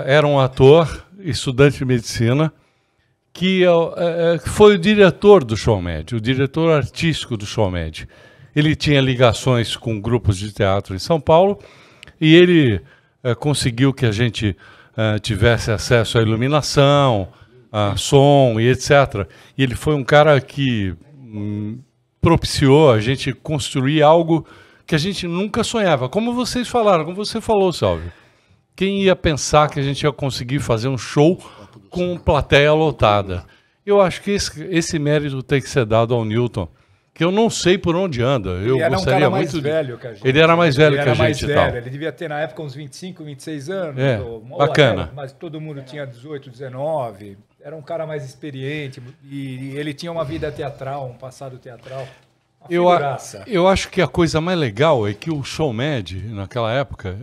era um ator, estudante de medicina, que foi o diretor do Show Médio, o diretor artístico do Show Médio. Ele tinha ligações com grupos de teatro em São Paulo e ele conseguiu que a gente tivesse acesso à iluminação, a som e etc. E ele foi um cara que propiciou a gente construir algo que a gente nunca sonhava. Como vocês falaram, como você falou, Salve. Quem ia pensar que a gente ia conseguir fazer um show com plateia lotada? Eu acho que esse mérito tem que ser dado ao Newton, que eu não sei por onde anda. Eu Ele era um gostaria cara mais muito velho que a gente. Ele era mais velho Ele que a era mais gente e tal. velho. Ele devia ter na época uns 25, 26 anos. Bacana. Até, mas todo mundo tinha 18, 19. Era um cara mais experiente e ele tinha uma vida teatral, um passado teatral. Eu acho que a coisa mais legal é que o Show Med, naquela época,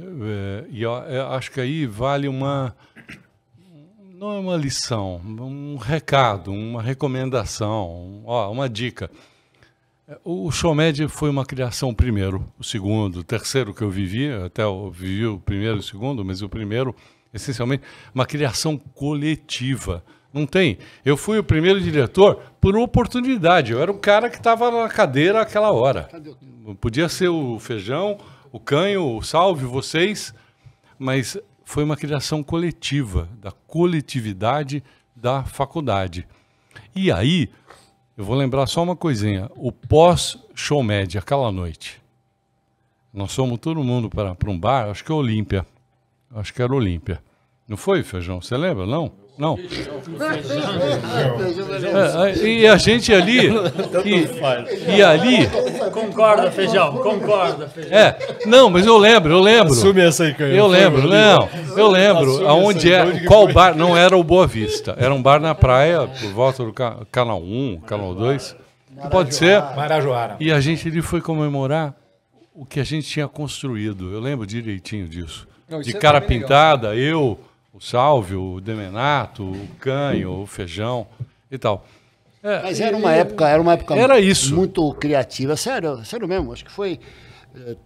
e eu acho que aí vale não é uma lição, um recado, uma recomendação, uma dica. O Show Med foi uma criação primeiro, o segundo, o terceiro que eu vivi, até eu vivi o primeiro e o segundo, mas o primeiro, essencialmente, uma criação coletiva. Não tem. Eu fui o primeiro diretor por oportunidade. Eu era o cara que estava na cadeira àquela hora. Podia ser o Feijão, o Canho, o Salve, vocês, mas foi uma criação coletiva, da coletividade da faculdade. E aí, eu vou lembrar só uma coisinha. O pós-Show Média, aquela noite, nós fomos todo mundo para um bar, acho que é Olímpia. Acho que era Olímpia. Não foi, Feijão? Você lembra? Não? Não. E a gente ali. E ali. Concorda, Feijão, concorda, Feijão. Não, mas eu lembro. Assume essa aí, Canhão. Eu lembro. Aonde qual bar? Não era o Boa Vista. Era um bar na praia, por volta do Canal 1, Canal 2. Pode ser. Marajoara. E a gente ali foi comemorar o que a gente tinha construído. Eu lembro direitinho disso. De cara pintada, eu, o Salve, o Demenato, o Canho, o Feijão e tal. Mas era uma época era isso. muito criativa. Sério mesmo. Acho que foi...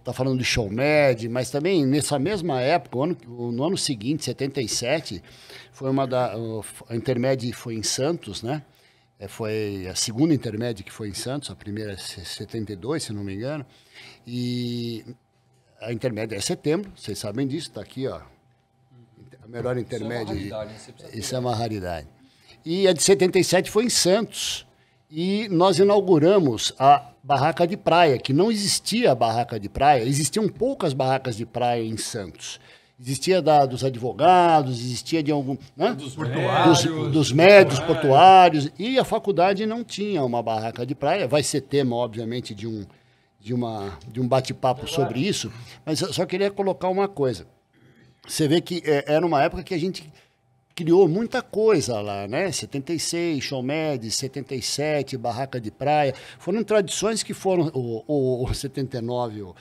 Tá falando de Show Med, mas também nessa mesma época, no ano seguinte, 77, foi a Intermed foi em Santos, né? Foi a segunda Intermed que foi em Santos, a primeira é 72, se não me engano. E a Intermed é setembro, vocês sabem disso, está aqui, ó. A melhor intermédia. Isso é uma raridade. E a de 77 foi em Santos. E nós inauguramos a barraca de praia, que não existia a barraca de praia, existiam poucas barracas de praia em Santos. Existia dos advogados, existia de algum... Né? Dos médios portuários. E a faculdade não tinha uma barraca de praia. Vai ser tema, obviamente, de um bate-papo sobre isso. Mas eu só queria colocar uma coisa. Você vê que era uma época que a gente criou muita coisa lá, né? 76, Show Med, 77, barraca de praia. Foram tradições que foram... O 79, o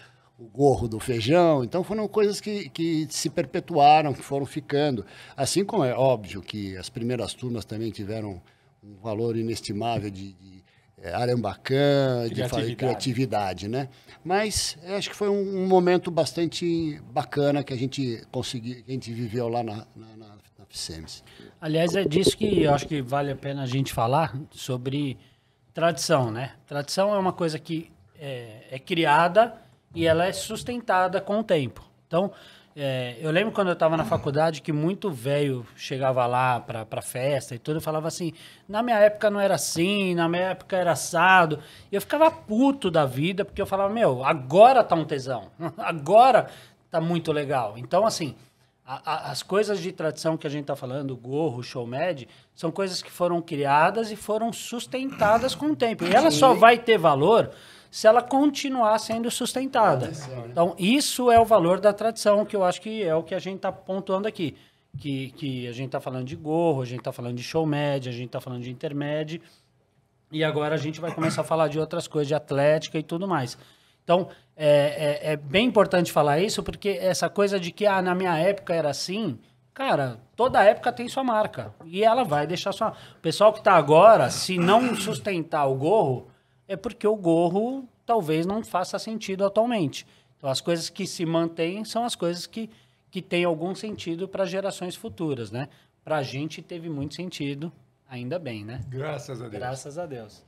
gorro do Feijão. Então, foram coisas que se perpetuaram, que foram ficando. Assim como é óbvio que as primeiras turmas também tiveram um valor inestimável de arambacã, de criatividade, né? Mas acho que foi um momento bastante bacana que a gente conseguiu, que a gente viveu lá na FICEMS. Aliás, é disso que eu acho que vale a pena a gente falar sobre tradição, né? Tradição é uma coisa que é criada e ela é sustentada com o tempo. Então, eu lembro quando eu estava na faculdade que muito velho chegava lá para festa e tudo, eu falava assim, na minha época não era assim, na minha época era assado. E eu ficava puto da vida, porque eu falava, agora tá um tesão, agora tá muito legal. Então, assim, As coisas de tradição que a gente está falando, o gorro, o show med, são coisas que foram criadas e foram sustentadas com o tempo. E ela só vai ter valor se ela continuar sendo sustentada. Então, isso é o valor da tradição, que eu acho que é o que a gente está pontuando aqui. Que a gente está falando de gorro, a gente está falando de show med, a gente está falando de intermédio. E agora a gente vai começar a falar de outras coisas, de atlética e tudo mais. Então, é bem importante falar isso, porque essa coisa de que na minha época era assim, cara, toda época tem sua marca. E ela vai deixar sua... O pessoal que está agora, se não sustentar o gorro, é porque o gorro talvez não faça sentido atualmente. Então, as coisas que se mantêm são as coisas que têm algum sentido para gerações futuras, né? Para a gente teve muito sentido, ainda bem, né? Graças a Deus. Graças a Deus.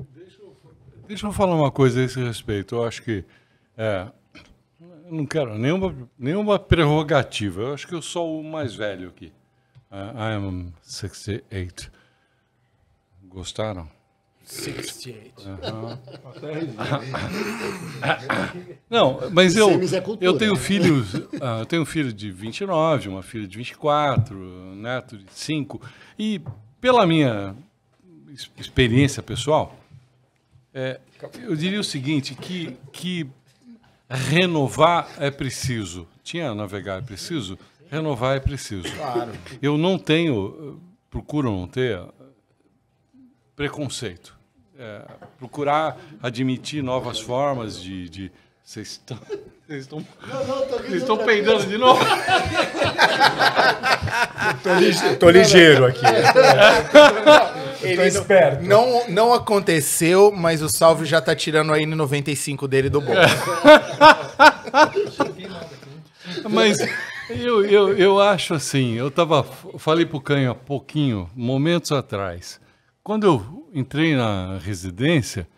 Deixa eu falar uma coisa a esse respeito. Eu acho que eu não quero nenhuma prerrogativa. Eu acho que eu sou o mais velho aqui. I am 68. Gostaram? 68. Não, mas Semis é cultura. eu tenho filhos, eu tenho um filho de 29, uma filha de 24, um neto de 5, e pela minha experiência pessoal, eu diria o seguinte, que renovar é preciso. Tinha navegar é preciso, renovar é preciso. Claro. Eu não tenho, procuro não ter preconceito. Procurar admitir novas formas de... Vocês estão peidando de novo? Tô ligeiro aqui. Tô esperto. Não aconteceu, mas o Salve já tá tirando a N95 dele do bolso. Mas eu acho assim, falei pro Canho há pouquinho, momentos atrás, quando eu entrei na residência,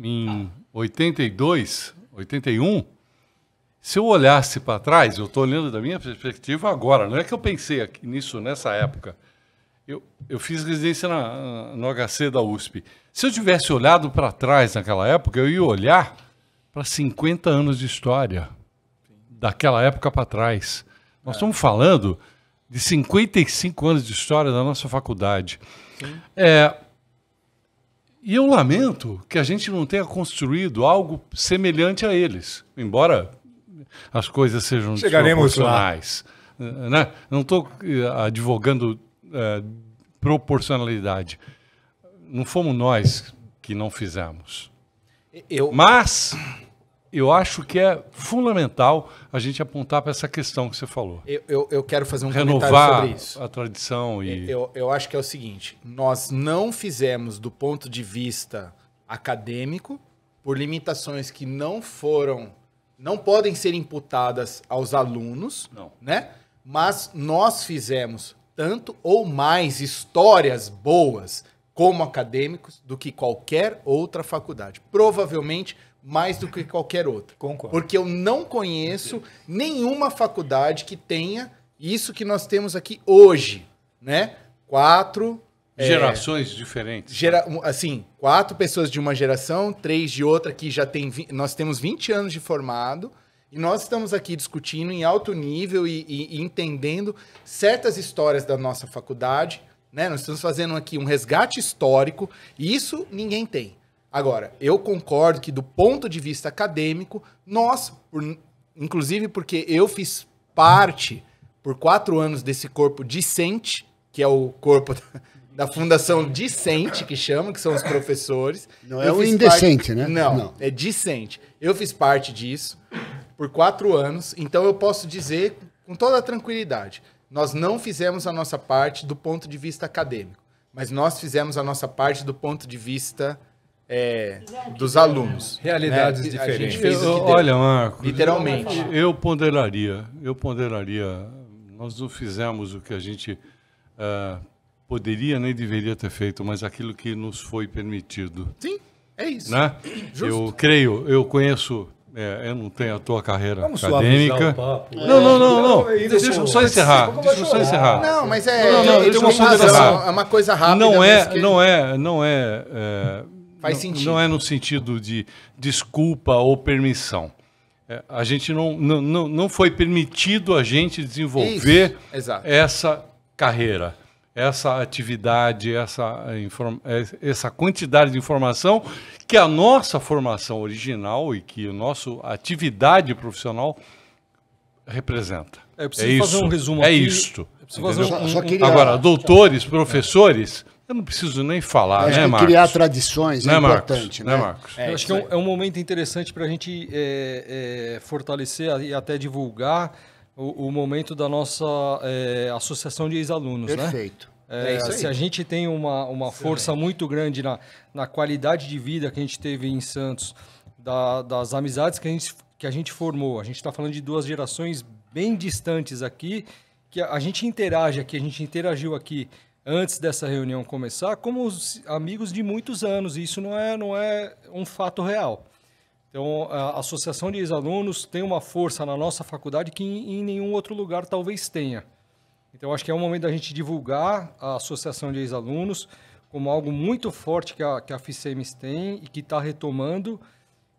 em 82, 81, se eu olhasse para trás, eu estou olhando da minha perspectiva agora, não é que eu pensei nisso nessa época. Eu fiz residência no HC da USP. Se eu tivesse olhado para trás naquela época, eu ia olhar para 50 anos de história daquela época para trás. Nós estamos falando de 55 anos de história da nossa faculdade. E eu lamento que a gente não tenha construído algo semelhante a eles, embora as coisas sejam desproporcionais. Né? Não estou advogando proporcionalidade. Não fomos nós que não fizemos. Mas eu acho que é fundamental a gente apontar para essa questão que você falou. Eu quero fazer um Renovar comentário sobre isso. A tradição e... Eu acho que é o seguinte, nós não fizemos do ponto de vista acadêmico, por limitações que não podem ser imputadas aos alunos, né? Mas nós fizemos tanto ou mais histórias boas como acadêmicos do que qualquer outra faculdade. Provavelmente mais do que qualquer outra. Concordo. Porque eu não conheço nenhuma faculdade que tenha isso que nós temos aqui hoje, né? 4 gerações diferentes. Assim, 4 pessoas de uma geração, 3 de outra que já tem... Nós temos 20 anos de formado e nós estamos aqui discutindo em alto nível e entendendo certas histórias da nossa faculdade, né? Nós estamos fazendo aqui um resgate histórico e isso ninguém tem. Agora, eu concordo que do ponto de vista acadêmico, nós, inclusive porque eu fiz parte por 4 anos desse corpo discente, que é o corpo da Fundação Discente, que chama, que são os professores. Não é o indecente, né? Não, é discente. Eu fiz parte disso por 4 anos, então eu posso dizer com toda a tranquilidade, nós não fizemos a nossa parte do ponto de vista acadêmico, mas nós fizemos a nossa parte do ponto de vista... dos alunos. Realidades né? diferentes. A gente fez Olha, Marcos, literalmente. Eu ponderaria. Nós não fizemos o que a gente poderia nem deveria ter feito, mas aquilo que nos foi permitido. Sim, é isso. Né? Eu conheço... eu não tenho a tua carreira Vamos acadêmica. O papo. Não. Deixa eu só encerrar. Não, mas é uma coisa rápida. Faz sentido. Não é no sentido de desculpa ou permissão. a gente não foi permitido a gente desenvolver essa carreira, essa atividade, essa quantidade de informação que a nossa formação original e que a nossa atividade profissional representa. Eu preciso fazer um resumo aqui. É isto. Só queria... Agora, doutores, professores, eu não preciso nem falar, né, Marcos? Criar tradições é importante, né? Marcos? Eu acho que é um momento interessante para a gente fortalecer e até divulgar o momento da nossa associação de ex-alunos, né? Perfeito. Se a gente tem uma força muito grande na qualidade de vida que a gente teve em Santos, das amizades que a gente formou, a gente está falando de 2 gerações bem distantes aqui, que a gente interage aqui, a gente interagiu aqui antes dessa reunião começar como os amigos de muitos anos, e isso não é um fato real. Então, a Associação de Ex-Alunos tem uma força na nossa faculdade que em nenhum outro lugar talvez tenha. Então, acho que é o momento da gente divulgar a Associação de Ex-Alunos como algo muito forte que a FICEMES tem e que está retomando.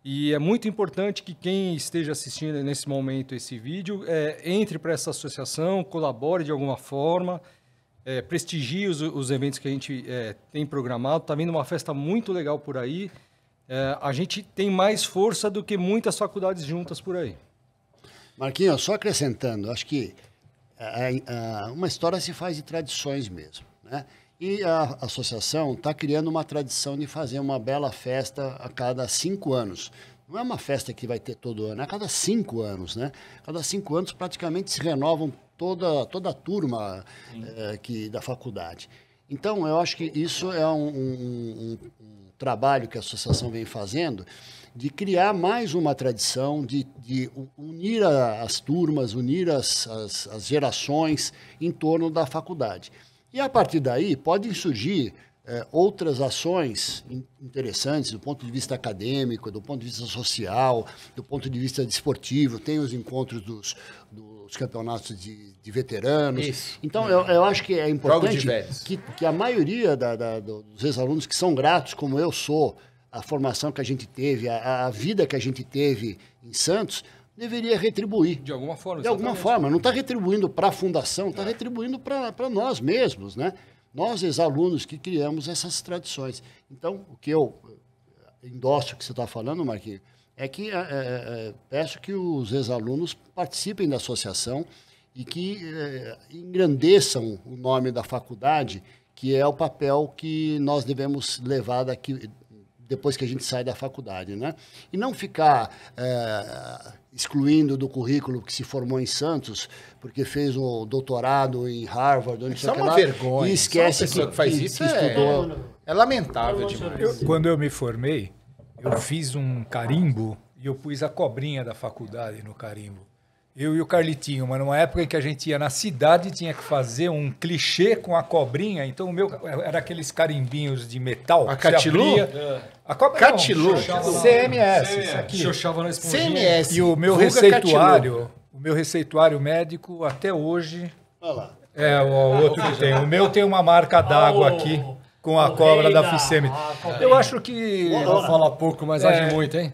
E é muito importante que quem esteja assistindo nesse momento esse vídeo entre para essa associação, colabore de alguma forma, prestigie os eventos que a gente tem programado. Está vindo uma festa muito legal por aí. A gente tem mais força do que muitas faculdades juntas por aí. Marquinhos, só acrescentando, acho que uma história se faz de tradições mesmo, né? E a associação está criando uma tradição de fazer uma bela festa a cada 5 anos. Não é uma festa que vai ter todo ano, é a cada 5 anos, né? Cada 5 anos praticamente se renovam toda a turma da faculdade. Então, eu acho que isso é um trabalho que a associação vem fazendo de criar mais uma tradição, de unir as turmas, unir as gerações em torno da faculdade. E, a partir daí, podem surgir outras ações interessantes do ponto de vista acadêmico, do ponto de vista social, do ponto de vista desportivo. Tem os encontros dos campeonatos de veteranos. Isso. Então, eu acho que é importante que a maioria dos ex-alunos que são gratos, como eu sou, a formação que a gente teve, a vida que a gente teve em Santos, deveria retribuir. De alguma forma. De alguma forma. Não está retribuindo para a fundação, está retribuindo para nós mesmos, né? Nós, ex-alunos, que criamos essas tradições. Então, o que eu endosso o que você está falando, Marquinhos, é que peço que os ex-alunos participem da associação e que engrandeçam o nome da faculdade, que é o papel que nós devemos levar daqui depois que a gente sai da faculdade, né? E não ficar excluindo do currículo que se formou em Santos, porque fez o doutorado em Harvard, onde isso é uma vergonha. E esquece que faz isso estudou. É lamentável demais. Quando eu me formei, eu fiz um carimbo e eu pus a cobrinha da faculdade no carimbo. Eu e o Carlitinho, mas numa época em que a gente ia na cidade, tinha que fazer um clichê com a cobrinha, então o meu era aqueles carimbinhos de metal. A Catilu? A cobra Catilu. CMS, isso aqui. Xoxava na esponjinha. CMS. E o meu receituário médico, até hoje, o outro que tem. O meu tem uma marca d'água aqui, com a cobra da FICEMES. Eu acho que... Fala pouco, mas age muito, hein?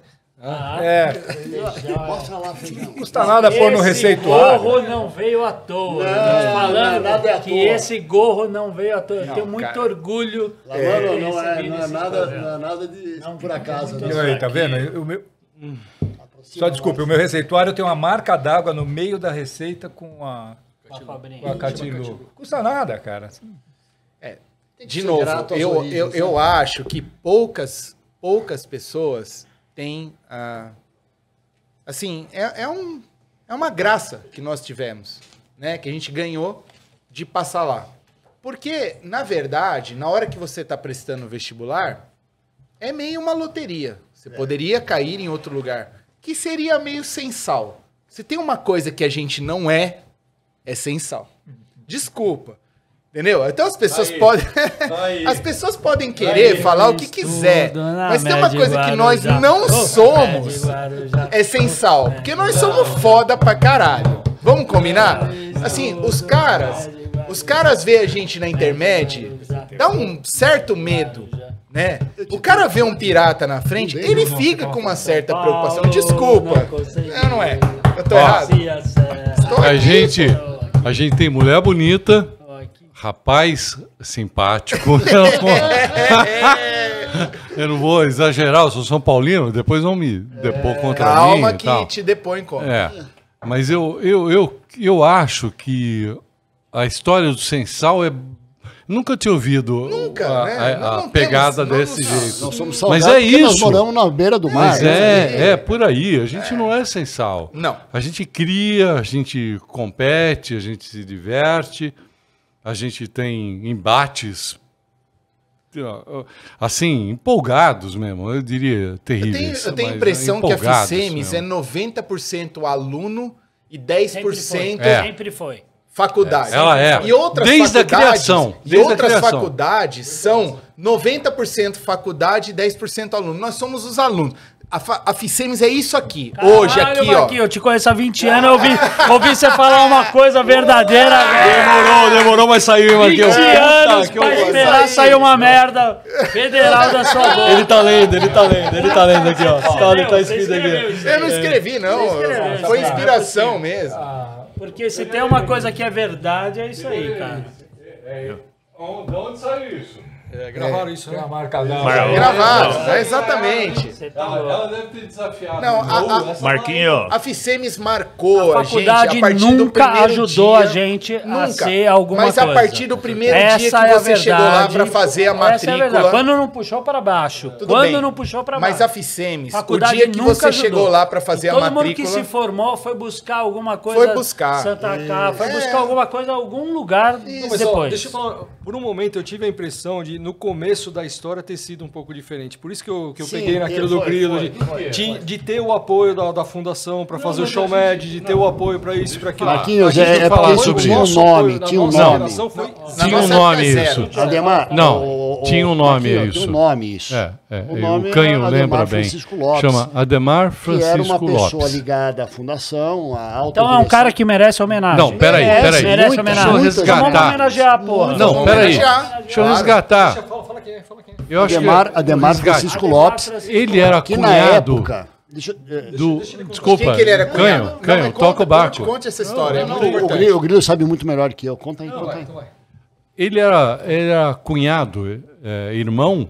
Mostra lá, Feijão. Não custa nada pôr no receituário. Esse gorro não veio à toa. Falando que esse gorro não veio à toa. Eu tenho muito orgulho. Não é nada de por acaso. Aí, tá vendo? Só desculpe, o meu receituário tem uma marca d'água no meio da receita com a Catilu. Custa nada, cara. De novo, eu acho que poucas pessoas têm... assim, é uma graça que nós tivemos, né? Que a gente ganhou de passar lá. Porque, na verdade, na hora que você está prestando o vestibular, é meio uma loteria. Você poderia cair em outro lugar, que seria meio sem sal. Se tem uma coisa que a gente não é sem sal. Desculpa. Entendeu? Então as pessoas as pessoas podem querer falar o que quiser, mas tem uma coisa que nós não somos, é sem sal, porque nós somos foda pra caralho. Vamos combinar? Assim, os caras veem a gente na internet, dá um certo medo, né? O cara vê um pirata na frente, ele fica com uma certa preocupação. Desculpa. Não é. Eu tô errado. A gente tem mulher bonita, rapaz simpático. Eu não vou exagerar, eu sou São Paulino, depois vão me depor contra mim. Calma que te depõe como. Mas eu acho que a história do Sem Sal é... Nunca tinha ouvido a pegada desse jeito. Nós somos Mas salgados é porque nós isso. moramos na beira do mar. Mas é por aí. A gente não é sem sal. Não. A gente cria, a gente compete, a gente se diverte, a gente tem embates, assim, empolgados mesmo. Eu diria terríveis. Eu tenho a impressão que a FICEMES é 90% aluno e 10% Sempre foi. faculdade. Ela é. E outras desde a faculdades, criação. E Desde outras a criação. faculdades são 90% faculdade e 10% aluno. Nós somos os alunos. A FICEMES é isso aqui. Hoje, aqui, ó. Eu te conheço há 20 anos, eu ouvi você falar uma coisa verdadeira. Demorou, mas saiu 20 anos pra esperar sair uma merda federal da sua boca. Ele tá lendo aqui, ó. Tá escrito aqui. Eu não escrevi, não. Foi inspiração mesmo. Porque se tem uma coisa que é verdade, é isso aí, cara. De onde saiu isso? Gravaram isso, né? Gravado, exatamente. Você tá louco. Ela deve ter desafiado. Não, Marquinho, a FICEMES marcou A a gente faculdade a partir do nunca primeiro ajudou dia. a gente a Nunca. ser alguma Mas coisa. a partir do primeiro dia Essa que é a você chegou lá verdade. para fazer a Essa é a verdade. matrícula. Quando não puxou para baixo. Tudo Quando bem. não puxou para baixo. Mas a FICEMES, o Faculdade dia que nunca você ajudou. chegou lá para fazer a Todo mundo que matrícula. se formou foi buscar alguma coisa. Foi buscar. Santa Casa, foi buscar alguma coisa em algum lugar Mas, ó, depois. deixa eu falar, por um momento eu tive a impressão de, no começo da história, ter sido um pouco diferente. Por isso que eu Sim, peguei naquilo do Grilo, de ter o apoio da fundação para fazer o show med, de ter o apoio para isso, para aquilo. Marquinhos, A gente não falava porque sobre tinha um isso. nome, tinha um Nossa nome. geração foi Na Tinha um nossa nome época é isso. zero. Ademar, Não, tinha um nome Marquinhos, isso. Tinha um nome isso. O nome Canho era lembra Ademar bem. Francisco Lopes, Chama Ademar que era uma Francisco pessoa Lopes. ligada à fundação, à alta Então é um cara que merece homenagem. Não, peraí. Merece Muitas, homenagem. muitas, Deixa eu Vamos resgatar. homenagear, porra. Não, Vamos peraí. homenagear. Deixa eu resgatar. Fala quem é. Eu acho Ademar resgate. Francisco Lopes, Ele era que na cunhado época... Desculpa, Quem que ele era cunhado? Canho, Mas toca o barco. Conte essa história, é muito O importante. Grilo sabe muito melhor que eu. Conta aí, conta aí. Ele era cunhado, irmão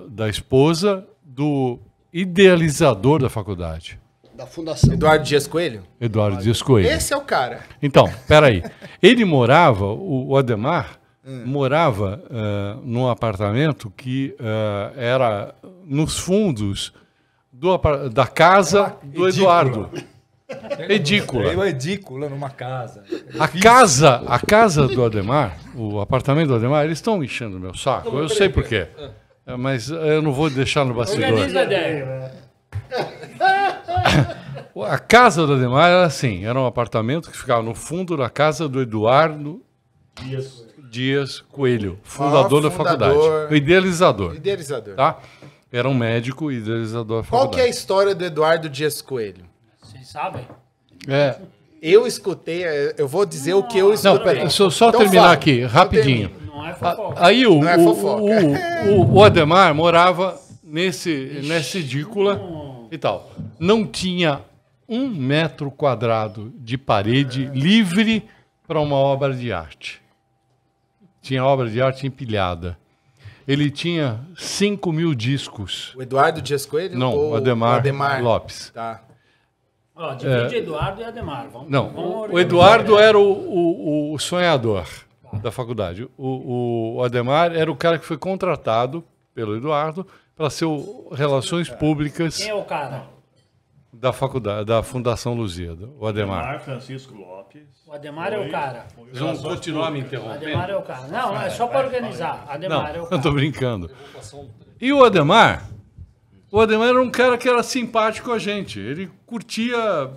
da esposa do idealizador da faculdade, Da fundação. Eduardo Dias Coelho? Eduardo Dias Coelho. Esse é o cara. Então, peraí. Ele morava, o Ademar, morava num apartamento que era nos fundos da casa do Eduardo. Edícula. Uma edícula numa casa. A casa do Ademar, o apartamento do Ademar, eles estão enchendo o meu saco. Eu sei por quê. Mas eu não vou deixar no bastidor. Organiza a ideia. A casa do Ademar era assim, era um apartamento que ficava no fundo da casa do Eduardo Dias Coelho, fundador da faculdade, o idealizador, Idealizador. tá? Era um médico idealizador da Qual que é a faculdade. história do Eduardo Dias Coelho? Vocês sabem? Eu escutei, eu vou dizer o que eu Não, escutei. deixa eu só Então terminar fala. aqui, Então rapidinho. termina. Não é fofoca. Aí Não é fofoca. o Ademar morava nessa edícula e tal. Não tinha 1 metro quadrado de parede livre para uma obra de arte. Tinha obra de arte empilhada. Ele tinha 5.000 discos. O Eduardo Dias Coelho? Não, ou o Ademar, Ademar Lopes. Tá. Ó, divide Eduardo e Ademar. Vamos, Não, vamos o organizar. Eduardo era o sonhador da faculdade. O Ademar era o cara que foi contratado pelo Eduardo para ser o Relações Públicas Quem é o cara? da faculdade, da Fundação Lusíada, o Ademar. Francisco Lopes. O Ademar é o cara. Vocês vão continuar me O interrompendo? Ademar é o cara. Não, é só para organizar. Não, Ademar é o eu cara. tô brincando. E o Ademar era um cara que era simpático a gente. Ele curtia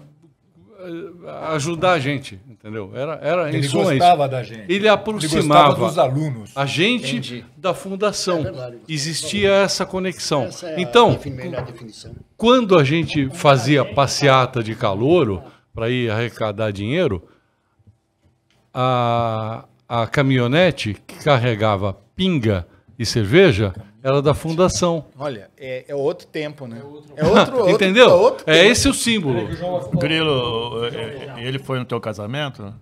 ajudar a gente, entendeu? Era em Ele suma gostava isso. da gente. Ele gostava aproximava dos alunos. a gente Entendi. da fundação. verdade. Existia essa conexão. Essa é Então, a melhor definição. quando a gente fazia passeata de calouro para ir arrecadar dinheiro, a caminhonete que carregava pinga e cerveja era da fundação. Olha, é outro tempo, né? É outro Entendeu? outro É tempo. esse o símbolo. Grilo, ele foi no teu casamento?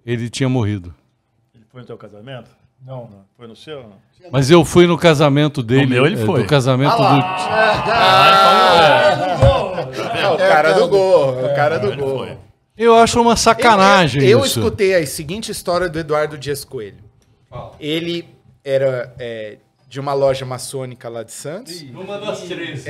Ele tinha morrido. Ele foi no teu casamento? Não. Foi no seu? Não. Mas eu fui no casamento dele. No meu ele foi. Do casamento do... É o cara do gorro, é o cara do Ele gorro. foi. Eu acho uma sacanagem Eu isso. escutei a seguinte história do Eduardo Dias Coelho. Ele era de uma loja maçônica lá de Santos. Uma das 13.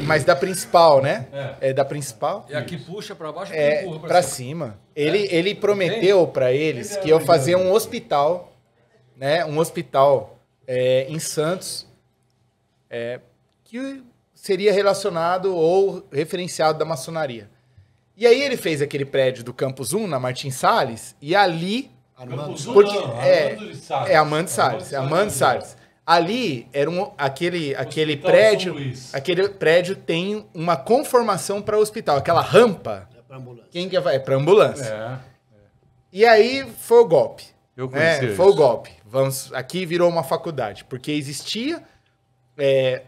Mas da principal, né? É da principal. E aqui puxa para baixo e empurra Pra cima. Ele prometeu pra eles que ia fazer um hospital, né? Um hospital em Santos, que seria relacionado ou referenciado da maçonaria. E aí ele fez aquele prédio do Campus 1, na Martins Salles, e ali... Armando Salles. Ali era aquele prédio tem uma conformação para hospital, aquela rampa. É pra ambulância. Quem que vai? É para ambulância. E aí foi o golpe. Eu conhecia Foi o isso. golpe. Aqui virou uma faculdade, porque existia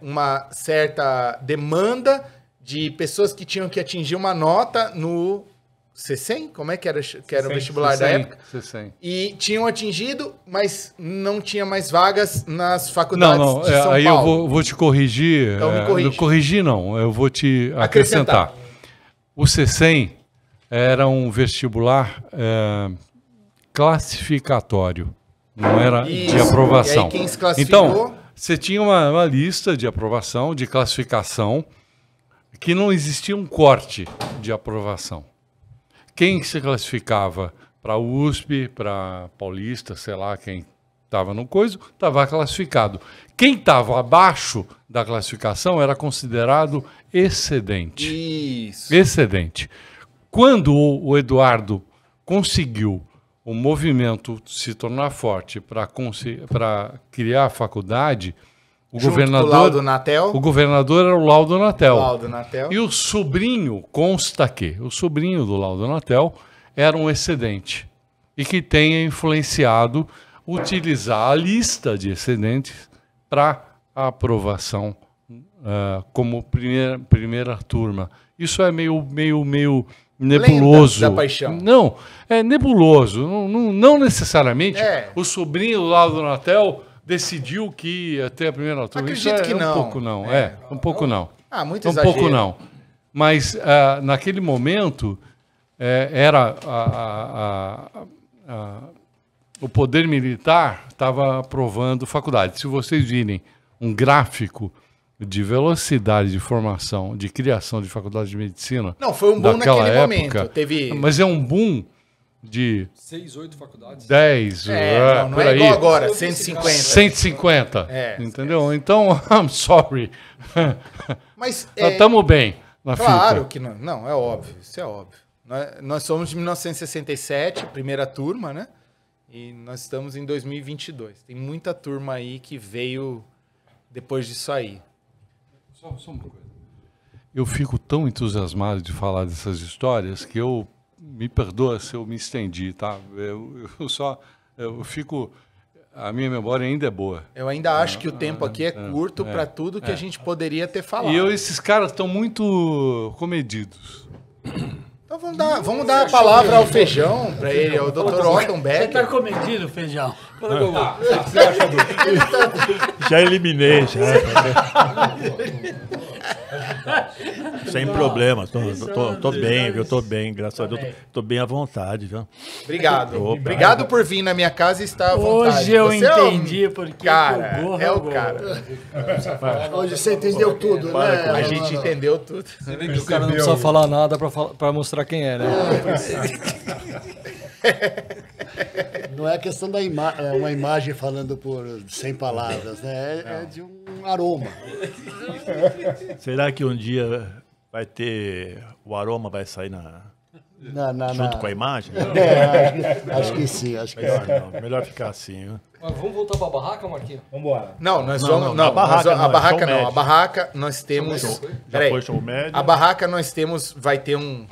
uma certa demanda de pessoas que tinham que atingir uma nota no C100? Como é que era o vestibular da época? C100. E tinham atingido, mas não tinha mais vagas nas faculdades Não, de São aí Paulo. eu vou te corrigir. Então me corrige. Não corrigir não, eu vou te acrescentar. O C100 era um vestibular classificatório, não era Isso. de aprovação. E aí quem se classificou? Então, você tinha uma lista de aprovação, de classificação, que não existia um corte de aprovação. Quem se classificava para USP, para Paulista, sei lá, quem estava no coiso, estava classificado. Quem estava abaixo da classificação era considerado excedente. Isso. Excedente. Quando o Eduardo conseguiu o movimento se tornar forte para criar a faculdade, o Junto governador, com o Laudo Natel. o governador era o Laudo Natel. Laudo Natel. E o sobrinho, consta que o sobrinho do Laudo Natel era um excedente e que tenha influenciado utilizar a lista de excedentes para a aprovação como primeira turma. Isso é meio nebuloso. Lenda da paixão. Não, é nebuloso. Não necessariamente o sobrinho do Laudo Natel decidiu que ia ter a primeira turma. Acredito que não. Um pouco não. Um pouco não. Muito Um exagero. pouco não. Mas naquele momento era o poder militar estava aprovando faculdade. Se vocês virem um gráfico de velocidade de formação, de criação de faculdade de medicina... Não, foi um boom daquela naquele época, momento. Teve... Mas é um boom de 6, 8 faculdades. 10, não por é aí. igual agora, 150. 150. Entendeu? Então, I'm sorry. Mas Estamos bem na claro fita. que não. Não, é óbvio. Isso é óbvio. Nós somos de 1967, primeira turma, né? E nós estamos em 2022. Tem muita turma aí que veio depois disso aí. Só uma coisa. Eu fico tão entusiasmado de falar dessas histórias que me perdoa se eu me estendi, tá? Eu fico... A minha memória ainda é boa. Eu ainda acho que o tempo aqui é curto para tudo que a gente poderia ter falado. E esses caras estão muito comedidos. Então vamos dar a palavra ao Feijão, para ele, ao Dr. Otton Você Becker. tá comedido, Feijão? Já eliminei, já. Sem problema. Tô bem, viu? Tô bem, graças a Deus. Tô bem à vontade, viu? Obrigado. Opa. Obrigado por vir na minha casa e estar à vontade. Hoje eu Você é um entendi porque cara, o gorro é o gorro. cara. Hoje você entendeu tudo, né? A gente entendeu tudo. Você vê que o cara não precisa falar nada para mostrar quem é, né? Não é questão da uma imagem falando por 100 palavras, né? É de um aroma. Será que um dia vai ter... O aroma vai sair junto com a imagem? Acho que sim, acho que sim. Não, melhor ficar assim, viu? Mas vamos voltar para a barraca, Marquinhos? Vamos embora. Não, nós Não, vamos. não, Não, a barraca a não, barraca show não. médio. A barraca nós temos. Já Peraí. foi show médio? A barraca nós temos. Vai ter um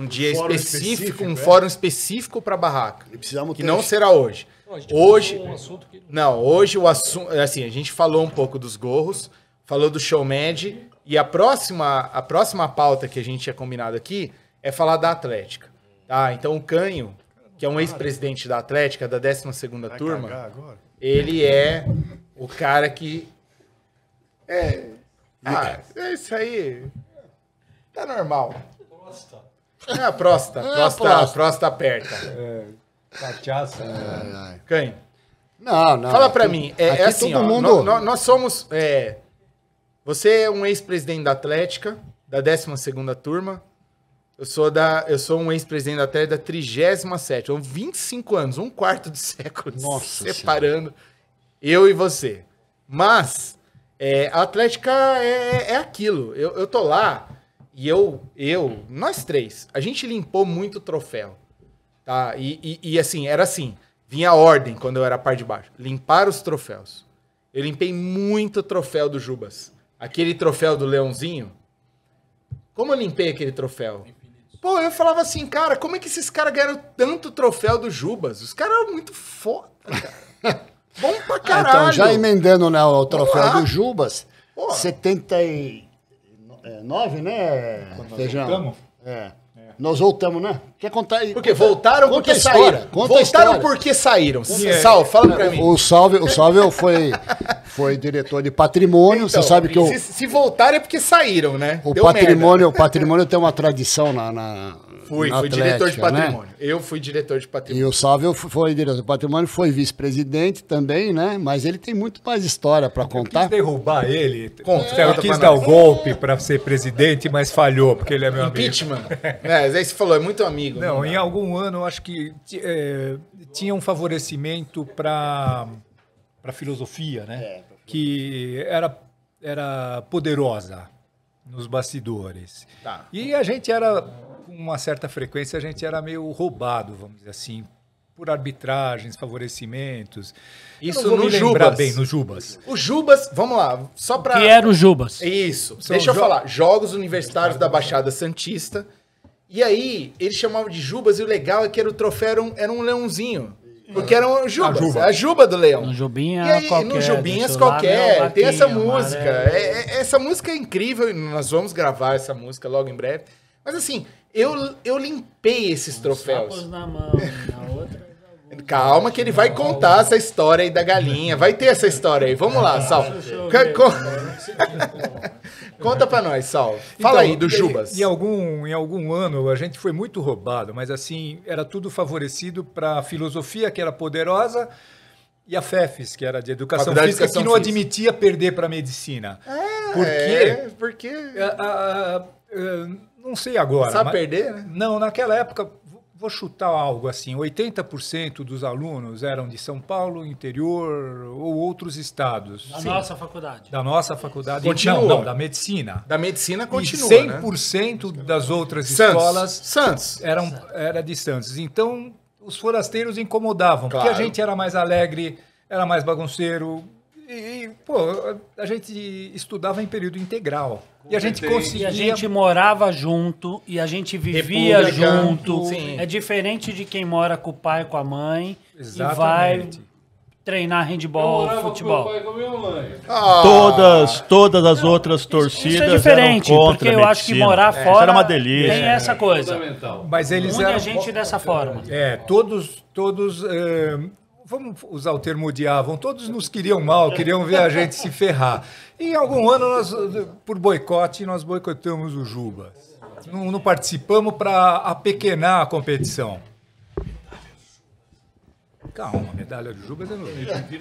dia fórum específico, específico, um fórum específico para a barraca. E precisamos Que ter não será hoje. Hoje, Um assunto que... não, hoje o assunto, assim, a gente falou um pouco dos gorros, falou do Showmed, e a próxima pauta que a gente tinha combinado aqui é falar da Atlética, tá? Então o Canho, que é um ex-presidente da Atlética, da 12ª turma, ele é o cara que... é isso aí, tá normal. É a próstata aperta. Cachaça. Canho. Não. Fala aqui- pra mim, é aqui assim, todo ó, mundo... nós somos... você é um ex-presidente da Atlética, da 12ª turma. Eu sou um ex-presidente da Atlética da 37ª. Então, 25 anos, um quarto de século Nossa separando eu e você. Mas a Atlética é aquilo. Eu tô lá e nós três, a gente limpou muito troféu. Tá? E assim, era assim, vinha a ordem quando eu era a par de baixo. Limpar os troféus. Eu limpei muito troféu do Jubas. Aquele troféu do Leãozinho. Como eu limpei aquele troféu? Pô, eu falava assim, cara, como é que esses caras ganharam tanto troféu do Jubas? Os caras eram muito foda, cara. Bom pra caralho. Então, já emendando, né, o troféu lá. do Jubas, Pô. 79, né, Feijão? voltamos? Nós voltamos, né? Quer contar aí? Porque voltaram Conta porque a história, saíram. conta a Voltaram história. porque saíram. Sal, fala pra mim. O Salve foi diretor de patrimônio, Então, você sabe que se voltaram é porque saíram, né? o Deu patrimônio tem uma tradição na Fui Atlética, diretor de né? patrimônio. Eu fui diretor de E patrimônio. o Salve foi diretor de patrimônio, foi vice-presidente também, né? Mas ele tem muito mais história para Quis contar. derrubar ele. Conta Eu pra quis nós. dar o golpe para ser presidente, mas falhou, porque ele é meu amigo. Impeachment. Aí você falou, é muito amigo. Não, dá. em algum ano eu acho que tinha um favorecimento para filosofia, né? Que era poderosa nos bastidores. Tá. E a gente era, com uma certa frequência, a gente era meio roubado, vamos dizer assim, por arbitragens, favorecimentos. Isso Eu não vou no me lembrar Jubas. bem, no Jubas. O Jubas, vamos lá, só pra... Que era o Jubas. Isso, São deixa eu jo- falar. Jogos Universitários da Baixada Santista. E aí, eles chamavam de Jubas, e o legal é que era o troféu era um leãozinho. Porque era um Jubas, a juba do leão. No Jubinha E aí, qualquer. no Jubinhas desse lado qualquer, é o tem essa vaquinha, música. amarelo. Essa música é incrível, e nós vamos gravar essa música logo em breve. Mas assim, eu limpei esses troféus. Sapos na mão, na outra. Calma que ele vai contar essa história aí da galinha. Vai ter essa história aí. Vamos lá, Sal. Conta pra nós, Sal. Fala Então, aí do Jubas. Em algum ano a gente foi muito roubado, mas assim, era tudo favorecido para a filosofia, que era poderosa, e a FEFES, que era de educação Faculdade de física, Educação que não Física. admitia perder para a medicina. Por quê? Porque Não sei agora. sabe mas- perder, né? Não, naquela época, vou chutar algo assim, 80% dos alunos eram de São Paulo, interior ou outros estados. A nossa faculdade. Da nossa faculdade. Continua. Não, da medicina. Da medicina continua, E né? 100% das outras Santos. escolas Santos. era de Santos. Então, os forasteiros incomodavam, Claro. porque a gente era mais alegre, era mais bagunceiro. Pô, a gente estudava em período integral. E a gente E conseguia... a gente morava junto e a gente vivia República, junto. sim. É diferente de quem mora com o pai e com a mãe Exatamente. e vai treinar handball, futebol. Todas as outras torcidas Isso é diferente, eram contra porque a eu acho que medicina. morar Isso fora era uma delícia. tem essa coisa. Mas eles Une eram... a gente dessa forma. Todos vamos usar o termo odiavam, todos nos queriam mal, queriam ver a gente se ferrar. E em algum ano, por boicote, nós boicotamos o Jubas. Não participamos para apequenar a competição. Calma, a medalha do Jubas é no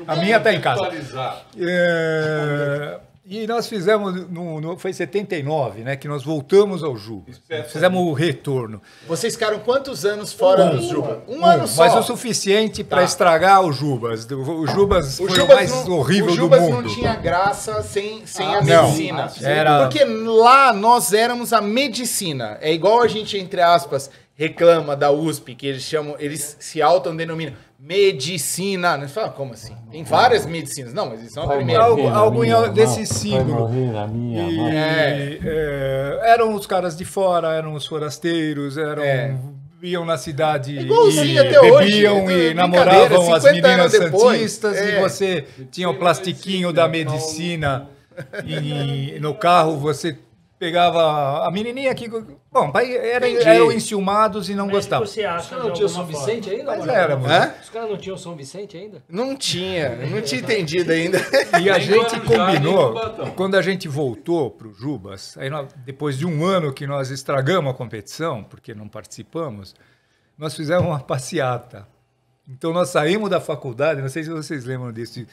A minha está em casa. E nós fizemos, foi 79, né, que nós voltamos ao Jubas. Fizemos o retorno. Vocês ficaram quantos anos fora do Jubas? Um ano só. Mas o suficiente para estragar o Jubas. O Jubas foi o mais horrível o Jubas do mundo. não tinha graça sem a não. medicina. Era- Porque lá nós éramos a medicina. É igual a gente, entre aspas, reclama da USP, que eles se autodenominam medicina. Você fala, como assim? Tem várias medicinas. Não, mas isso é uma primeira. Algo desse símbolo. Eram os caras de fora, eram os forasteiros, eram iam na cidade igualzinho e até hoje. bebiam e Brincadeira, namoravam as 50 anos meninas depois. santistas e você tinha o plastiquinho da medicina e no carro você pegava a menininha que... Bom, eram enciumados e não gostavam. Você acha Não tinha o São Vicente ainda? Mas mano? éramos. Hã? Os caras não tinham o São Vicente ainda? Não tinha entendido ainda. E a gente Guarujá, combinou, nem Cubatão. quando a gente voltou para o Jubas, aí depois de um ano que nós estragamos a competição, porque não participamos, nós fizemos uma passeata. Então nós saímos da faculdade, não sei se vocês lembram disso,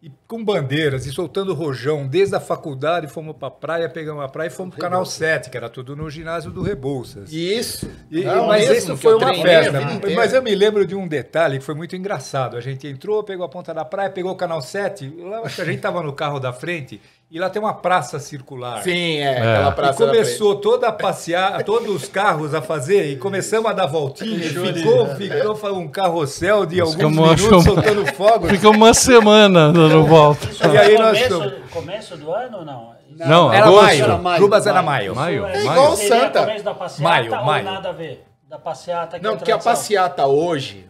e com bandeiras e soltando rojão, desde a faculdade fomos para a praia, pegamos a praia e fomos para o Canal 7, que era tudo no ginásio do Rebouças. Isso. Mas mesmo isso que foi eu uma treinei festa. a vida inteira. Mas eu me lembro de um detalhe que foi muito engraçado. A gente entrou, pegou a ponta da praia, pegou o Canal 7. Lá, acho que a gente estava no carro da frente e lá tem uma praça circular. Sim, aquela E praça da começou toda a passear, todos os carros a fazer, e começamos a dar voltinha. Ficou foi um carrossel de alguns minutos soltando fogos. Fica uma semana dando volta. E aí nós começo do ano ou não? Não, era agosto. maio. Era maio, Jubas era maio. maio. Maio? É igual o Seria Santa. começo da passeata ou Maio. nada a ver? Da passeata que Não, é porque a tradição. passeata hoje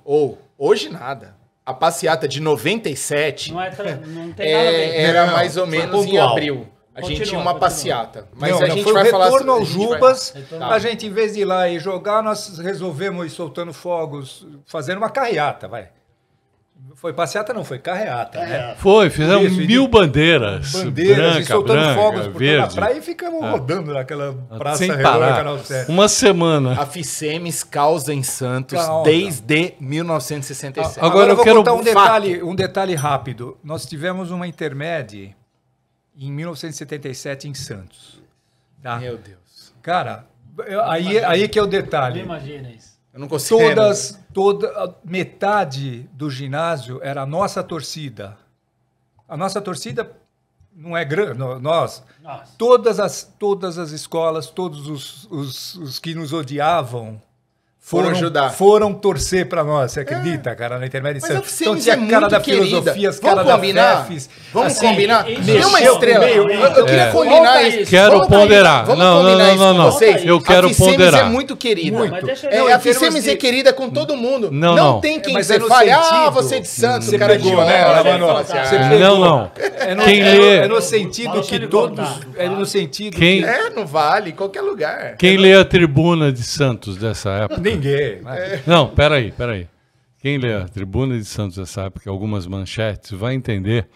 nada. A passeata de 97 Não, não tem nada a ver. era Não, mais ou foi menos em pontual. abril. A gente Continua, tinha uma continua. passeata. Mas Não, a não, gente foi vai o falar... retorno a ao gente vai- Jubas, Retorno. a gente, em vez de ir lá e jogar, nós resolvemos ir soltando fogos, fazendo uma carreata, vai. Foi passeata, não, foi carreata, né? Foi, fizemos Isso, e 1000 bandeiras. Bandeiras e branca, soltando branca, fogos por toda a verde. praia e ficamos rodando naquela praça Sem redonda, parar. Canal 7. Uma semana. A Ficemes causa em Santos Causa. desde 1967. Agora eu vou quero contar um fato. detalhe rápido. Nós tivemos uma intermédia em 1977 em Santos. Tá? Meu Deus. Cara, aí que é o Não detalhe. imagina isso. Eu não consigo... Metade do ginásio era a nossa torcida. A nossa torcida não é grande, nós. Nossa. Todas as escolas, todos os que nos odiavam Foram ajudar. Foram torcer para nós, você acredita, cara, na intermédia de Mas a Santos. Então Ficemes tinha é cara muito da querida. filosofia, as Vamos cara da combinar? FEFES. Vamos assim, combinar? isso Tem uma mexeu estrela. meio, Eu queria é. combinar Volta isso. isso. Quero Vamos ponderar. Vamos Não, combinar não, isso não, com não. vocês? Eu quero A Ficemes ponderar. é muito querida. Muito. Mas deixa É, eu- a em termos Ficemes de- é querida com todo mundo. Não, Não não. tem quem Mas você é no fale, sentido- você de Santos, Você o cara de pegou, né, Olé, Mano? fala assim, Você ah, pegou. Não, não. Quem lê- É no sentido Deixa que ele todos... contar. É no sentido Quem- que... É, não vale, qualquer lugar. Quem lê a tribuna de Santos dessa época? Ninguém. Mas... Não, peraí. Quem lê a tribuna de Santos dessa época, algumas manchetes, vai entender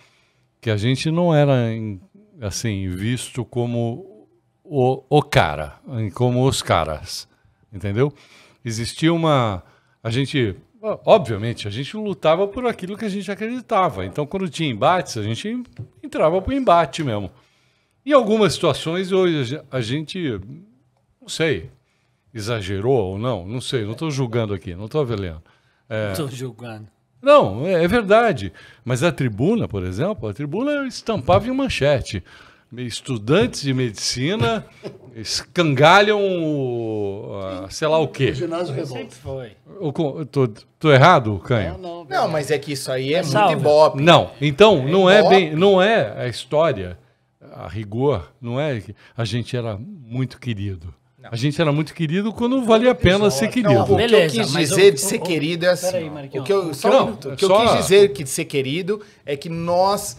que a gente não era, assim, visto como o cara, como os caras, entendeu? Existia uma... A gente... Obviamente, a gente lutava por aquilo que a gente acreditava. Então, quando tinha embates, a gente entrava para o embate mesmo. Em algumas situações, hoje a gente, não sei, exagerou ou não sei, não estou julgando aqui, não estou avaliando. Tô julgando. Não, é verdade. Mas a tribuna, por exemplo, a tribuna estampava em manchete. Estudantes de medicina escangalham, sei lá o quê. Ginásio Revolta. Sempre foi. Tô errado, Canho? Não, mas é que isso aí é muito salve. ibope. Não, então não é Ibope. bem, não é a história, a rigor, não é que a gente era muito querido. A gente era muito querido quando valia a pena ser Não, querido. o que eu Beleza, quis mas dizer o- de ser o- querido é assim. peraí, ó. Marquinhos. O que eu, só Não, um minuto. O que só- eu quis dizer de ser querido é que nós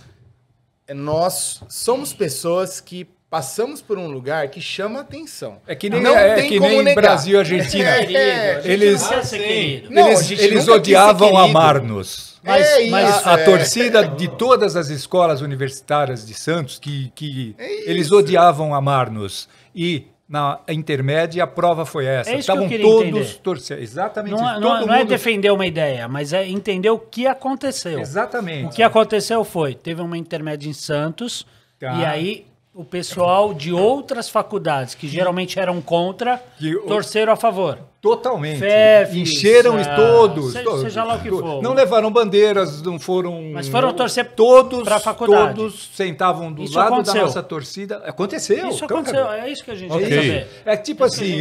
somos pessoas que passamos por um lugar que chama atenção. É que nem, Não tem que como nem negar. Brasil e Argentina. Querido, a gente Eles- não quer ser querido. Não, a eles gente eles nunca quis ser odiavam querido. amar-nos. Mas- É isso, mas A é. torcida de todas as escolas universitárias de Santos, que É eles isso. odiavam amar-nos. E na intermédia a prova foi essa. É isso que eu Estavam queria todos entender. torcendo. Exatamente Não, isso. não- Todo não é mundo- defender uma ideia, mas é entender o que aconteceu. Exatamente. O que aconteceu foi, teve uma intermédia em Santos, Tá. e aí o pessoal de outras faculdades, que geralmente eram contra, Que o- torceram a favor. Totalmente. Fefes, Encheram todos. seja lá o que for. Não levaram bandeiras, não foram. Mas foram torcer todos pra faculdade. Todos sentavam do Isso lado aconteceu. da nossa torcida. Aconteceu. Isso então, aconteceu, cara, é isso que a gente Ok. quer saber. É tipo assim,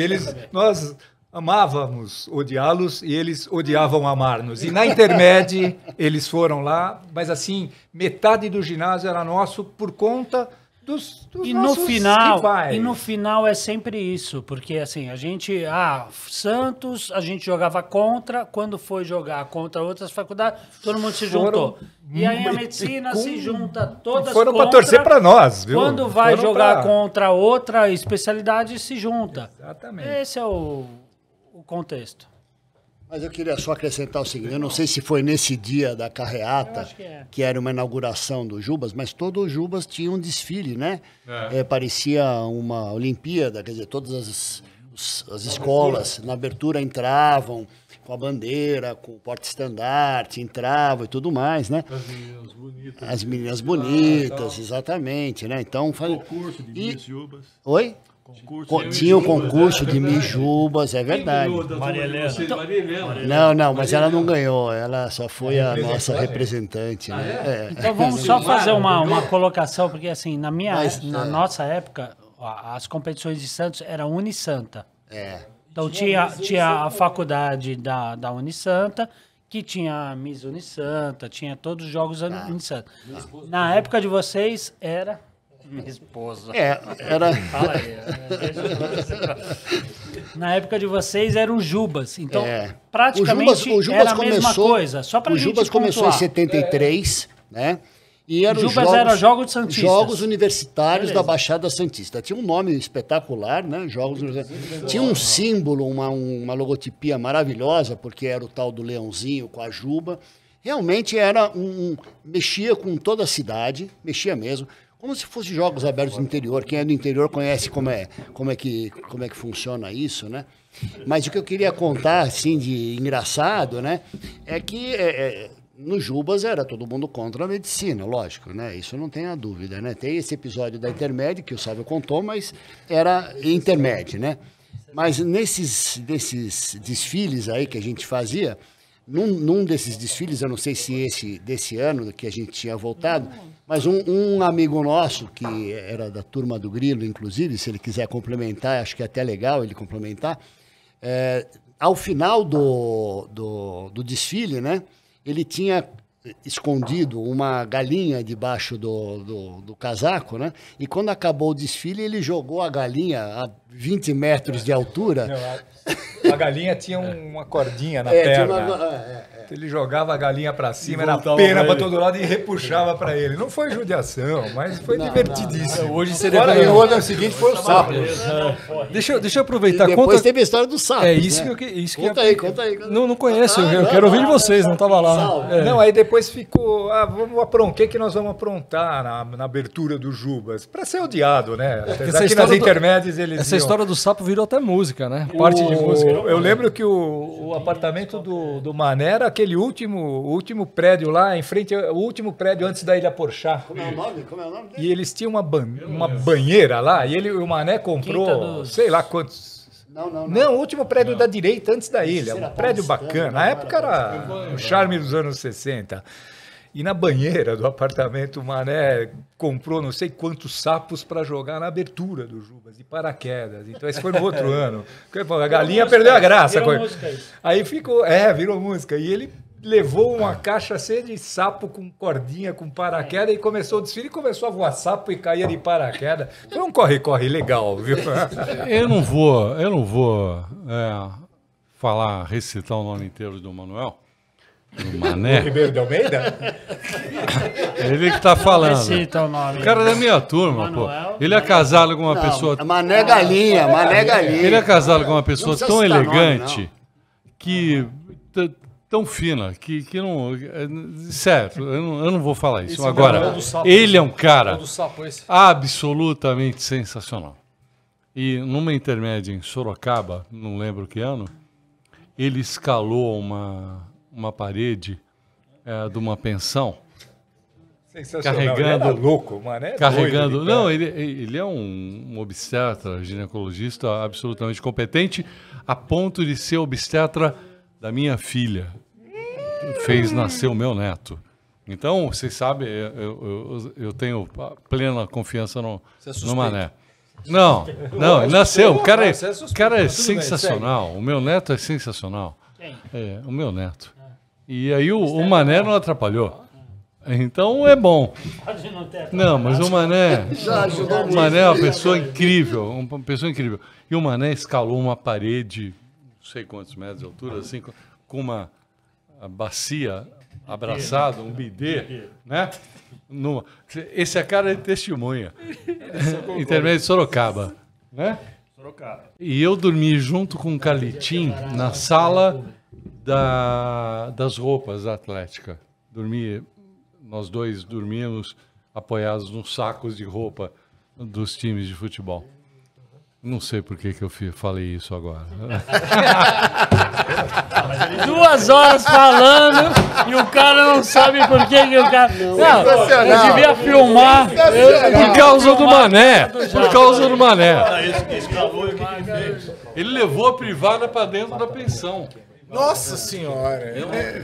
nós amávamos odiá-los e eles odiavam amar-nos. E na intermédia eles foram lá, mas assim, metade do ginásio era nosso por conta E nossos rivais. no final é sempre isso, porque assim, a gente, Santos, a gente jogava contra, quando foi jogar contra outras faculdades, todo mundo se juntou. E aí a medicina se junta todas foram contra. para torcer para nós, viu? Quando vai Foram jogar contra outra especialidade, se junta. Exatamente. Esse é o contexto. Mas eu queria só acrescentar o seguinte, eu não sei se foi nesse dia da carreata, que era uma inauguração do Jubas, mas todo o Jubas tinha um desfile, né? Parecia uma Olimpíada, quer dizer, todas as escolas na abertura entravam com a bandeira, com o porta-estandarte, entravam e tudo mais, né? As meninas bonitas, exatamente, né? Então, Concurso de Miss Jubas. Oi? Tinha o concurso de Miss Jubas, é verdade. Maria Não, Helena. mas ela não ganhou, ela só foi a nossa representante, né? Então vamos só fazer uma colocação, porque assim, na nossa época, as competições de Santos eram Unisanta. Então tinha a faculdade da Unisanta, que tinha a Miss Unisanta, tinha todos os jogos Unisanta. Na época de vocês era... Minha esposa. Era... Fala aí. Na época de vocês eram os Jubas. Então, praticamente o Jubas era a mesma coisa. Só pra o Jubas começou em 73, né? E eram Jubas era Jogos Santistas. Jogos Universitários da Baixada Santista. Tinha um nome espetacular, né? Jogos Universitários. Tinha um símbolo, uma logotipia maravilhosa, porque era o tal do leãozinho com a juba. Realmente era mexia com toda a cidade, mexia mesmo. Como se fosse jogos abertos do interior. Quem é do interior conhece como é que funciona isso, né? Mas o que eu queria contar, assim, de engraçado, né? É que no Jubas era todo mundo contra a medicina, lógico, né? Isso não tem a dúvida, né? Tem esse episódio da Intermed, que o Sávio contou, mas era Intermed, né? Mas nesses desfiles aí que a gente fazia, num desses desfiles, eu não sei se esse desse ano que a gente tinha voltado, mas um amigo nosso, que era da turma do Grilo, inclusive, se ele quiser complementar, acho que é até legal ele complementar, ao final do desfile, né, ele tinha escondido uma galinha debaixo do casaco, né, e quando acabou o desfile, ele jogou a galinha a 20 metros de altura. A galinha tinha uma cordinha na perna. Ele jogava a galinha para cima, era pena para todo lado e repuxava para ele. Não foi judiação, mas foi divertidíssimo. Hoje seria... E o ano seguinte foi o sapo. Deixa eu aproveitar. E depois teve a história do sapo. Isso né? Conta aí. Não conheço, eu quero ouvir de vocês, não estava lá. Não, aí depois ficou, vamos aprontar, o que nós vamos aprontar na abertura do Jubas? Para ser odiado, né? Apesar que nas intermédias eles Essa história do sapo virou até música, né? Parte de música. Eu lembro que o apartamento do Mané era aquele último prédio lá, em frente, o último prédio antes da Ilha Porchá. Como é o nome dele? E eles tinham uma banheira lá, e o Mané comprou, sei lá quantos... Não, o último prédio da direita, antes da ilha. Um prédio bacana. Na época era o charme dos anos 60. E na banheira do apartamento, o Mané comprou não sei quantos sapos para jogar na abertura do Jubas, de paraquedas. Então, esse foi no outro ano. A galinha perdeu a graça. Aí ficou, virou música. E ele levou uma caixa cheia de sapo com cordinha, com paraquedas, e começou o desfile e começou a voar sapo e caía de paraquedas. Foi um corre-corre legal, viu? Eu não vou recitar o nome inteiro do Manuel. Do Mané. Ribeiro de Almeida? Ele que tá falando. Recita o nome. O cara da minha turma, Manuel, pô. Ele é casado com uma pessoa... Mané Galinha. Ele é casado com uma pessoa tão citar elegante, nome, que... tão fina, que não... Certo, eu não vou falar isso. Agora, ele é um cara absolutamente sensacional. E numa intermédia em Sorocaba, não lembro que ano, ele escalou uma parede de uma pensão. Sensacional. Ele era louco, mano. Carregando. Não, ele é um obstetra, ginecologista absolutamente competente, a ponto de ser obstetra da minha filha. Fez nascer o meu neto. Então, vocês sabem, eu tenho plena confiança no Mané. Não, ele nasceu. O cara é sensacional. O meu neto é sensacional. O meu neto. E aí o Mané não atrapalhou. Então é bom. Pode não ter. Não, mas o Mané. Já ajudou O Mané é uma pessoa incrível. Uma pessoa incrível. E o Mané escalou uma parede, não sei quantos metros de altura, assim, com uma bacia abraçada, um bidê, né? Esse é a cara de testemunha. Intermédio de Sorocaba, né? Sorocaba. E eu dormi junto com o Carlitim na sala das roupas da Atlética. Nós dois dormíamos apoiados nos sacos de roupa dos times de futebol. Não sei por que eu falei isso agora. 2 horas falando e o cara não sabe por que o cara... Não, eu devia filmar. Por causa do Mané. Por causa do Mané. Ele levou a privada para dentro da pensão. Nossa senhora.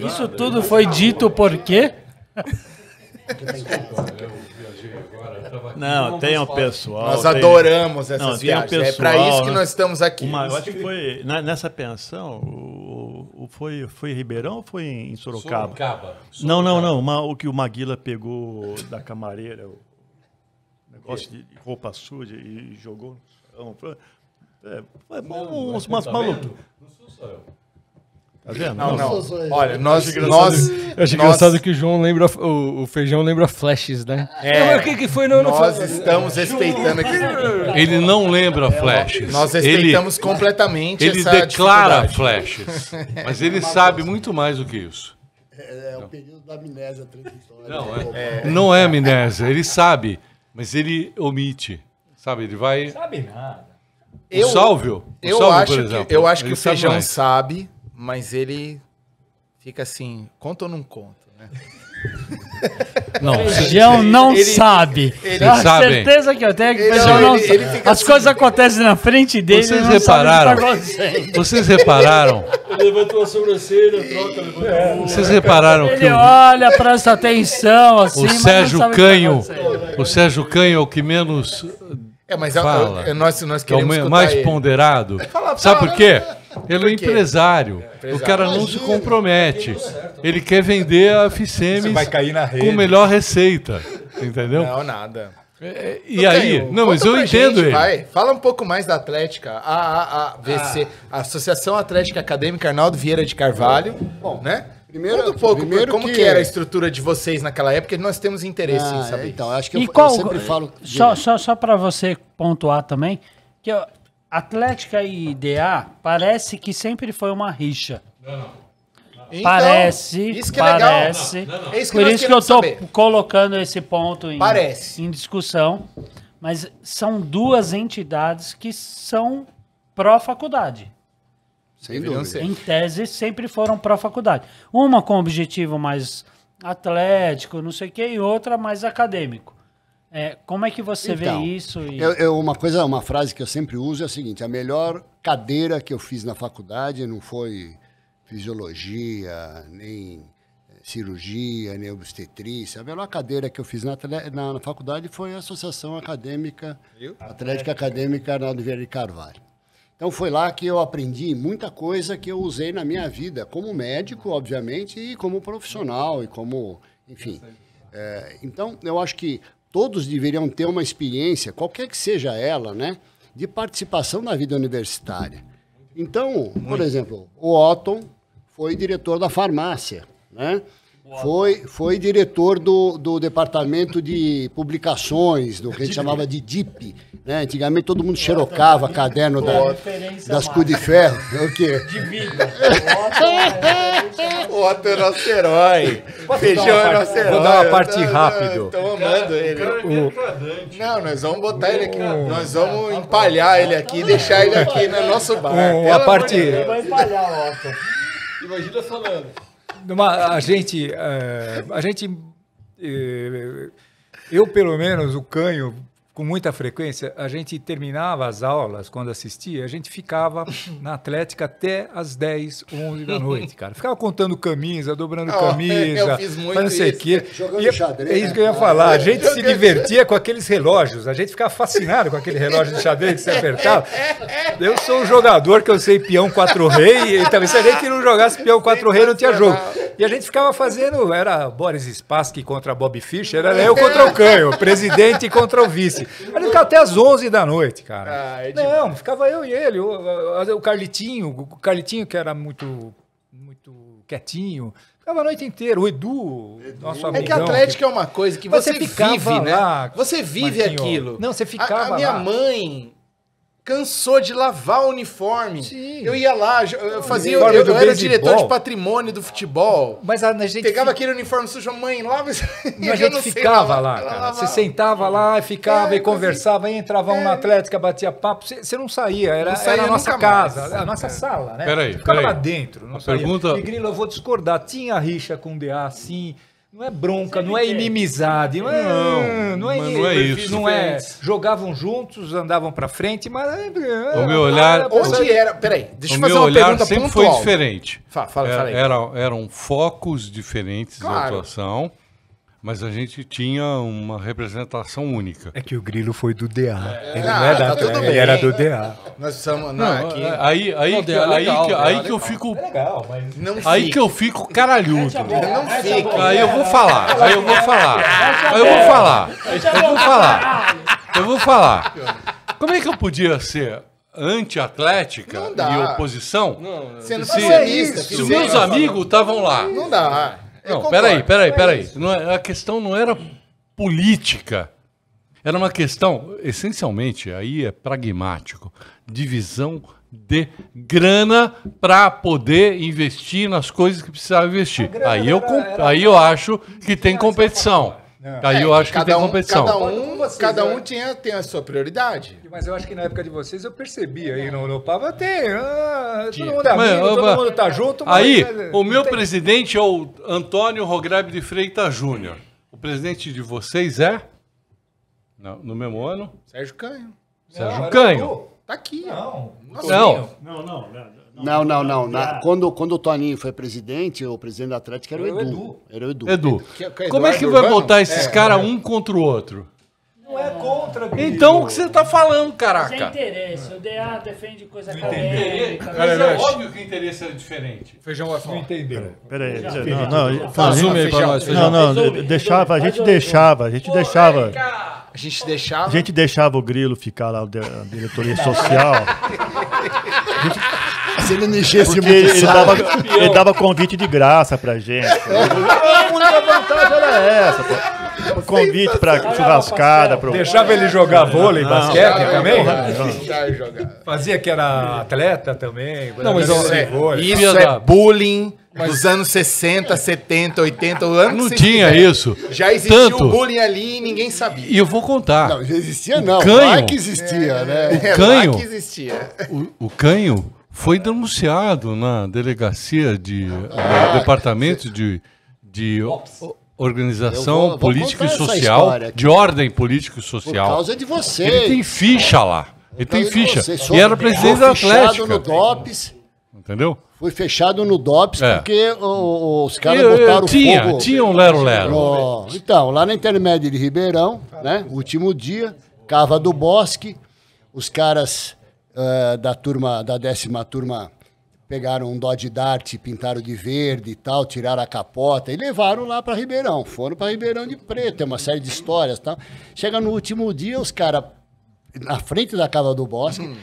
Isso tudo foi dito por quê? Não, tem um pessoal. Nós adoramos essas Não, viagens. tem um É para pessoal, isso que né? nós estamos aqui. Eu acho que foi nessa pensão, foi em Ribeirão ou foi em Sorocaba? Não. O que o Maguila pegou da camareira, o negócio de roupa suja e jogou no chão. Foi umas malucos. Não sou só eu. Tá vendo? Não. Olha, nós Eu acho engraçado que o João lembra, o Feijão lembra flashes, né? É, o que foi? Não, nós estamos respeitando aqui. Ele não lembra flashes. Nós respeitamos completamente Ele essa declara dificuldade. flashes, mas ele sabe muito mais do que isso. É o período da amnésia transitória. Não é amnésia, ele sabe, mas ele omite. Sabe, ele vai... Sabe nada. O Sálvio, Eu acho por exemplo, eu acho que ele o Feijão mais. sabe, mas ele fica assim, conta ou não conta, né? Não, Feijão não sabe. ele A sabe. certeza que eu tenho é que o Ele- Feijão não ele sabe. fica As assim. coisas acontecem na frente dele. Vocês ele não sabe o que tá repararam? acontecendo. Vocês repararam? Ele levantou a sobrancelha, troca, Vocês repararam que Ele olha, presta atenção, assim, o mas não Sérgio sabe o que tá Canho, acontecendo. o Sérgio Canho é o que menos Mas fala, nós que é o queremos escutar mais ele. ponderado. Fala, Sabe fala. por quê? Ele é Por quê? empresário. O cara não se compromete. Ele quer vender a Ficemes Você vai cair na rede. com melhor receita. Entendeu? Não, nada. E aí? Canho, Não, mas conta eu pra entendo gente, ele. Vai. Fala um pouco mais da Atlética, a AVC, a Associação Atlética Acadêmica Arnaldo Vieira de Carvalho. Bom, né? Conta um pouco como que era a estrutura de vocês naquela época, que nós temos interesse em saber. Então, acho que E eu qual, sempre falo... só para você pontuar também, que ó, Atlética e IDA parece que sempre foi uma rixa. Então, Parece, isso que é parece. legal. É isso que Por nós isso que eu queremos tô saber. colocando esse ponto Parece. em discussão. Mas são 2 entidades que são pró-faculdade. Sem Deveriam dúvida. ser. Em tese, sempre foram pró-faculdade. Uma com objetivo mais atlético, não sei o quê, e outra mais acadêmico. Como é que você Então, vê isso? E... Uma frase que eu sempre uso é a seguinte: a melhor cadeira que eu fiz na faculdade não foi fisiologia, nem cirurgia, nem obstetrícia. A melhor cadeira que eu fiz na faculdade foi a Associação Acadêmica, Atlética Acadêmica Arnaldo Vieira de Carvalho. Então foi lá que eu aprendi muita coisa que eu usei na minha vida, como médico, obviamente, e como profissional, e como, enfim. Então, eu acho que todos deveriam ter uma experiência, qualquer que seja ela, né, de participação na vida universitária. Então, por exemplo, o Otton foi diretor da farmácia, né? Foi diretor do departamento de publicações, do que a gente chamava de DIP. Né? Antigamente todo mundo xerocava caderno das cu de ferro. O quê? De vida. O Otto é nosso herói. Feijão é nosso herói. Vou dar uma parte rápido. Estão amando ele. Não, nós vamos botar ele aqui. Nós vamos empalhar ele aqui e deixar ele aqui no nosso bar. A parte... Vai empalhar o Otto. Imagina falando. A gente, eu pelo menos, o Canho, com muita frequência, a gente terminava as aulas, quando assistia, a gente ficava na Atlética até as 10, 11 da noite, cara. Ficava contando camisa, dobrando camisa, eu fiz muito não sei o isso. quê. Jogando xadrez. É isso que eu ia falar. A gente se divertia com aqueles relógios, a gente ficava fascinado com aquele relógio de xadrez que você apertava. Eu sou um jogador que eu sei peão 4 rei, e talvez se a gente não jogasse peão 4 rei não tinha jogo. E a gente ficava fazendo, era Boris Spassky contra Bob Fischer, era eu contra o Canho, o presidente contra o vice. A gente ficava até às 11 da noite, cara. Não, ficava eu e ele, o Carlitinho que era muito quietinho. Ficava a noite inteira. O Edu, nosso amigão. É que Atlético é uma coisa que você vive, né? Lá, Você vive Marquinho. aquilo. Não, você ficava A minha lá. mãe cansou de lavar o uniforme. Sim. Eu ia lá, eu fazia, Uniforme do eu era beisebol. diretor de patrimônio do futebol. Mas a gente Pegava aquele uniforme sujo, mãe, lava isso. A gente ficava lá, cara. Você sentava lá, ficava e conversava, aí entrava um na Atlética, batia papo. Você não saía, era a nossa nunca casa, mais. a nossa sala, né? Peraí, ficava lá peraí. dentro. Não A saía. pergunta- E Grilo, eu vou discordar. Tinha rixa com o DA, sim. Não é bronca, não é inimizade, não é mas não é isso. Não é. Jogavam juntos, andavam pra frente, mas O meu olhar- Onde era? Peraí, deixa O eu fazer meu uma olhar pergunta sempre pontual. foi diferente. Fala aí. Eram focos diferentes de Claro. atuação, mas a gente tinha uma representação única. É que o Grilo foi do DA. Ele Ah, não é da tá tudo Atlética, bem. ele era do DA. Nós somos Não, aqui. aí Não, é legal, aí é que eu fico, Legal, mas. Não aí fica. que eu fico caralhudo. Não fica. Aí eu vou falar. Como é que eu podia ser anti-atlética Não dá. e oposição Sendo se, pessimista, se os meus amigos estavam lá? Não dá. Eu Não, concordo. peraí. A questão não era política. Era uma questão, essencialmente, aí é pragmático, divisão de grana para poder investir nas coisas que precisava investir. Aí eu acho que tem competição. Aí eu acho que tem competição. Cada um tem a sua prioridade. Mas eu acho que na época de vocês eu percebi aí no papo até. Todo mundo é Mas, amigo, todo mundo tá junto. mas, Aí, o não meu tem- presidente é o Antônio Rogrebe de Freitas Júnior. O presidente de vocês é? No mesmo ano? Sérgio Canho. Sérgio era Canho. o- Tá aqui. Não. Não. Não. Quando o Toninho foi presidente, o presidente da Atlética era o Edu. Era o Edu. Edu, Que é como é que Eduardo vai Urbano? botar esses caras um contra o outro? Não é contra, Grilo. Então o que você tá falando, Tem caraca? interesse. O DA defende coisa acadêmica. Mas é óbvio que o interesse era diferente. Feijão vai falar. Não entendeu. Peraí. Resume aí pra nós, Feijão. Não, deixava, a gente deixava. A A gente deixava o Grilo ficar lá, a diretoria social, Se ele não enchesse porque muito o saco. ele dava convite de graça pra gente. A única vantagem era essa, pô. Convite pra churrascada. Deixava ele jogar vôlei, basquete também? Deixar jogar. Fazia que era atleta também. Não, mas Isso é, vôlei. isso Filha é da- bullying dos anos 60, 70, 80. O ano Não que você tinha quiser. isso. Já existia Tanto. o bullying ali e ninguém sabia. E eu vou contar. Não, já existia não. Canho. Lá que existia, né? É Canho. lá que existia. O Canho foi denunciado na delegacia no departamento de organização Eu vou política e contar essa social, história aqui. de ordem política e Por social. causa de vocês. Ele tem ficha lá. Ele tem Por causa de ficha. vocês. E era presidente da Fechado no Atlética. DOPS. Entendeu? Foi fechado no DOPS É. porque os caras botaram fogo. Tinha um lero-lero. Então, lá na Intermédia de Ribeirão, né? Último dia, Cava do Bosque, os caras da 10ª turma pegaram um Dodge Dart, pintaram de verde e tal, tiraram a capota e levaram lá para Ribeirão. Foram para Ribeirão de Preto, tem uma série de histórias e tal. Chega no último dia, os caras, na frente da Cava do Bosque,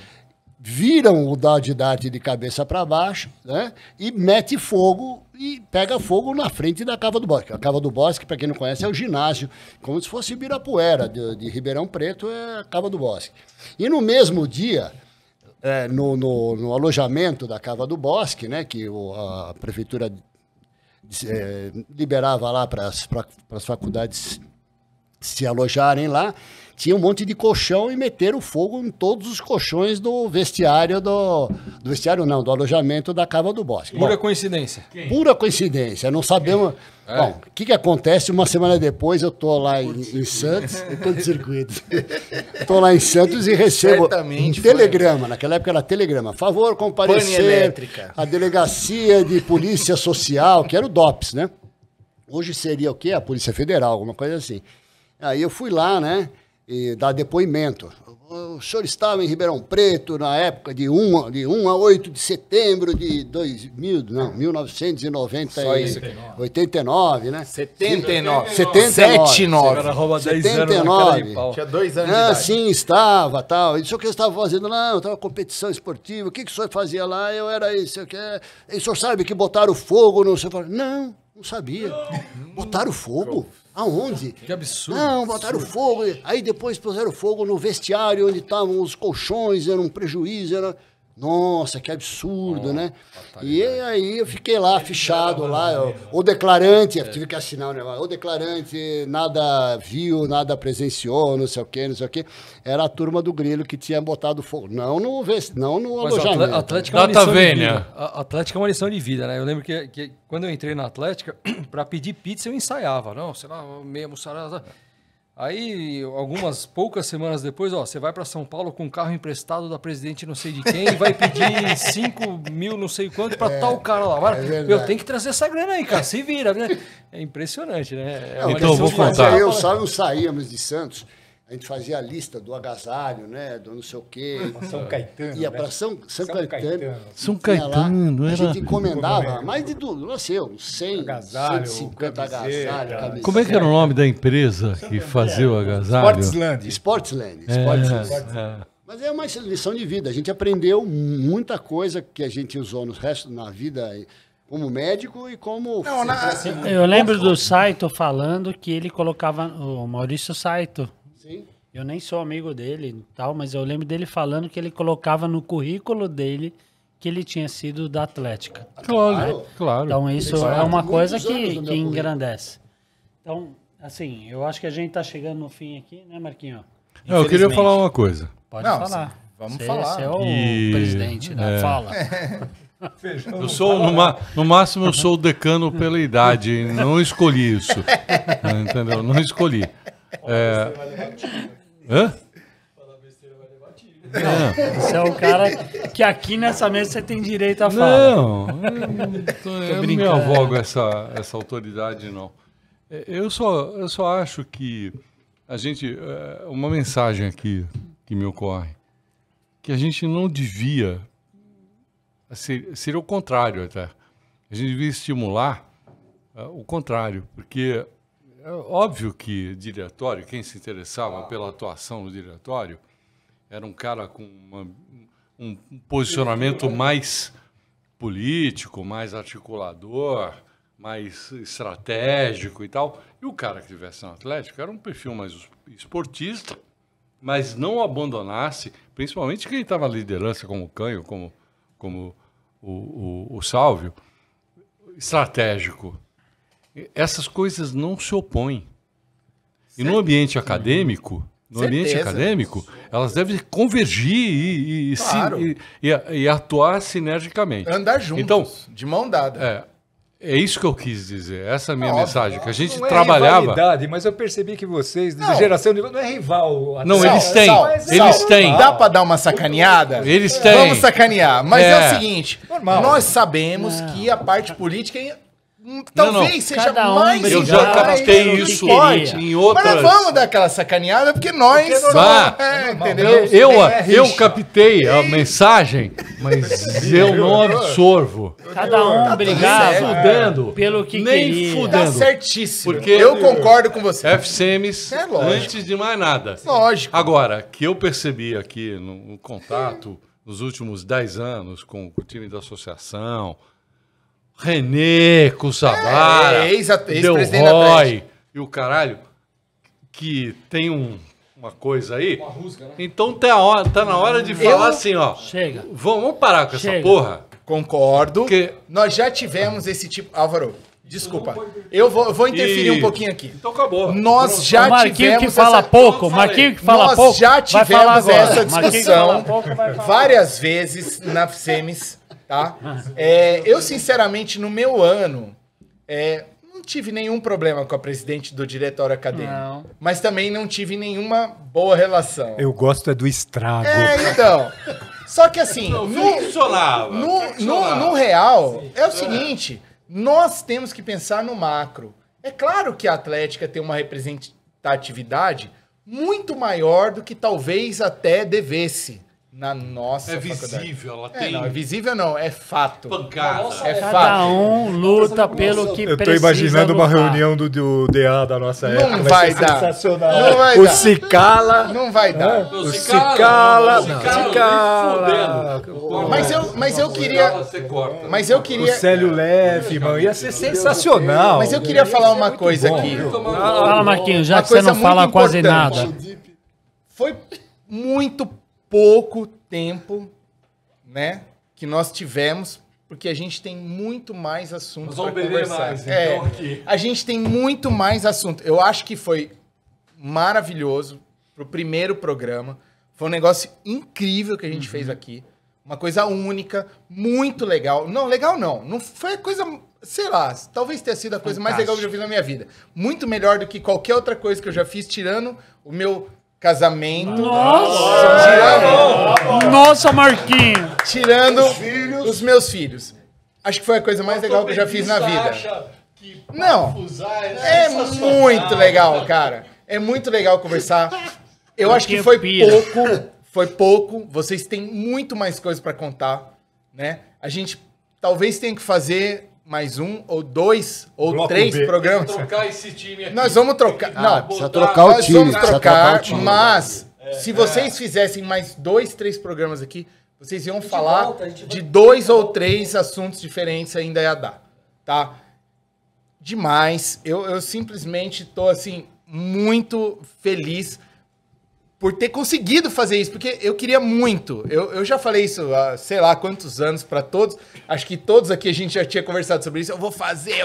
viram o Dodge Dart de cabeça para baixo, né? E mete fogo e pega fogo na frente da Cava do Bosque. A Cava do Bosque, para quem não conhece, é o ginásio, como se fosse Ibirapuera, de Ribeirão Preto, é a Cava do Bosque. E no mesmo dia, no alojamento da Cava do Bosque, né? Que a prefeitura liberava lá para as faculdades se alojarem lá, tinha um monte de colchão e meteram fogo em todos os colchões do vestiário do vestiário não, do alojamento da Cava do Bosque. Pura Bom, coincidência. pura coincidência, não sabemos. Bom, o que acontece? Uma semana depois eu tô lá em Santos, eu tô de circuito. Tô lá em Santos e recebo Certamente um foi. telegrama, naquela época era telegrama. Favor Pane comparecer elétrica. à delegacia de polícia social, que era o DOPS, né? Hoje seria o quê? A Polícia Federal, alguma coisa assim. Aí eu fui lá, né? e dar depoimento. O senhor estava em Ribeirão Preto na época de 1 a 8 de setembro de 1989, né? 79. 79. Agora rouba 10 anos na cara 79. de pau. Tinha 2 anos de idade. Sim, estava, tal. Isso que eu estava fazendo, não, eu estava competição esportiva. O que o senhor fazia lá? Eu era isso, eu quero. E o senhor sabe que botaram fogo no... Não sabia. Botaram fogo? Aonde? Que absurdo. Não, botaram fogo. Aí depois puseram fogo no vestiário onde estavam os colchões, era um prejuízo, era... Nossa, que absurdo, né? E aí eu fiquei lá, fichado lá, o declarante, eu tive que assinar o negócio, o declarante nada viu, nada presenciou, não sei o quê. Era a turma do Grilo que tinha botado fogo. Não no Mas alojamento. Atlético é uma Data lição de vênia. vida. Atlético é uma lição de vida, né? Eu lembro que quando eu entrei na Atlética, para pedir pizza eu ensaiava, não, sei lá, meia mussarela. Aí, algumas poucas semanas depois, você vai para São Paulo com um carro emprestado da presidente não sei de quem e vai pedir 5 mil não sei quanto para tal cara lá. Eu tenho que trazer essa grana aí, cara, se vira, né? É impressionante, né? Então, vou contar. Eu saíamos de Santos, a gente fazia a lista do agasalho, né? Do não sei o quê. São Caetano. Ia né? para São Caetano. São Tinha lá, Caetano, a era... gente encomendava mais de tudo, não sei, uns 100, Agasalho, 150 camiseta, agasalhos. Camiseta. Como é que era o nome da empresa que fazia o agasalho? Sportsland. Sportsland. Mas é uma lição de vida. A gente aprendeu muita coisa que a gente usou no resto na vida como médico e como... Eu lembro do Saito falando que ele colocava, o Maurício Saito, Sim. eu nem sou amigo dele e tal, mas eu lembro dele falando que ele colocava no currículo dele que ele tinha sido da Atlética. Claro. Então isso Exato. é uma Muitos coisa anos no meu que currículo. engrandece. Então, assim, eu acho que a gente tá chegando no fim aqui, né, Marquinhos? Eu queria falar uma coisa. Pode Não, falar. vamos falar. Você é o E- presidente, né? Fala. Eu sou, no máximo, eu sou o decano pela idade. Não escolhi isso. Entendeu? Não escolhi. Hã? Você é o cara que aqui nessa mesa você tem direito a falar. Não, eu não me avogo essa autoridade, não. Eu só acho que a gente... Uma mensagem aqui que me ocorre, que a gente não devia... Seria o contrário até. A gente devia estimular o contrário, porque é óbvio que diretório, quem se interessava pela atuação no diretório, era um cara com um posicionamento mais político, mais articulador, mais estratégico e tal. E o cara que estivesse no Atlético era um perfil mais esportista, mas não abandonasse, principalmente quem estava na liderança, como o Canho, como o Sálvio, estratégico. Essas coisas não se opõem. E no ambiente acadêmico... No ambiente acadêmico, elas devem convergir e atuar sinergicamente. Andar juntos, então, de mão dada. É isso que eu quis dizer. Essa é a minha mensagem. Que a gente Não é trabalhava... rivalidade, mas eu percebi que vocês, de geração de... Não é rival. Não, eles têm. Sal, Eles têm. Dá pra dar uma sacaneada? Eles têm. Vamos sacanear. Mas é o seguinte, Normal. nós sabemos que a parte política talvez seja Cada um mais Eu brigava já importante captei do que isso esporte. em Mas outras... nós vamos dar aquela sacaneada porque nós... entendeu? Eu captei a mensagem, mas eu não absorvo. Cada um brigava fudendo. pelo que Nem queria. fudendo. Tá certíssimo. Porque eu concordo com você. FCMs, É lógico. antes de mais nada. Lógico. Agora, que eu percebi aqui no contato nos últimos 10 anos com o time da associação, Renê, Cussabara, ex-presidente Del da Roy Atlético. e o caralho, que tem uma coisa aí. Então tá na hora de falar assim, ó. Chega. Vamos parar com essa Chega. porra. Concordo. Porque- Nós já tivemos esse tipo... Álvaro, desculpa. Eu vou interferir um pouquinho aqui. Então acabou. Nós já O Marquinhos tivemos... que fala essa- pouco, o Marquinhos que fala Nós pouco, já vai falar tivemos agora. essa Marquinhos que discussão fala pouco, vai falar. várias vezes na FCEMES, tá? Eu, sinceramente, no meu ano, não tive nenhum problema com a presidente do diretório acadêmico. Não. Mas também não tive nenhuma boa relação. Eu gosto do estrago. Então... Só que assim, Funcionava. no real, é o seguinte, nós temos que pensar no macro. É claro que a Atlética tem uma representatividade muito maior do que talvez até devesse na nossa É faculdade. visível, ela É, tem não, é visível não, é fato. pancada. É Cada fato. um luta pelo que Eu tô precisa imaginando uma lutar. reunião do DA da nossa Não época. vai ser dar. sensacional. Não vai o dar. Cicala. Não vai dar. O Cicala. Não, Cicala. Mas eu queria... Você corta. Mas eu O queria... Célio Leffman. Ia ser sensacional. Mas eu queria falar uma coisa aqui. Fala, Marquinhos, já Uma que você coisa não fala muito quase importante. nada. Foi muito pouco tempo, né, que nós tivemos, porque a gente tem muito mais assunto Nós para vamos beber conversar. mais, então, aqui. A gente tem muito mais assunto. Eu acho que foi maravilhoso pro primeiro programa. Foi um negócio incrível que a gente fez aqui. Uma coisa única, muito legal. Não, legal não. Não foi a coisa, sei lá, talvez tenha sido a coisa mais legal que eu já fiz na minha vida. Muito melhor do que qualquer outra coisa que eu já fiz, tirando o meu casamento. Nossa, Marquinhos! Tirando os meus filhos. Acho que foi a coisa mais legal que eu já fiz na vida. Não, é muito legal, cara. É muito legal conversar. Eu acho que foi pouco. Foi pouco. Vocês têm muito mais coisas para contar, né? A gente talvez tenha que fazer mais um, ou dois, ou Bloco 3 B. programas. Trocar esse time aqui. Nós vamos trocar. Não, Precisa trocar o nós time. vamos Precisa trocar, o time. mas se vocês fizessem mais 2, 3 programas aqui, vocês iam falar de 2 ou 3 assuntos diferentes, ainda ia dar, tá? Demais. Eu simplesmente tô, assim, muito feliz por ter conseguido fazer isso, porque eu queria muito. Eu já falei isso há sei lá quantos anos para todos. Acho que todos aqui a gente já tinha conversado sobre isso. Eu vou fazer.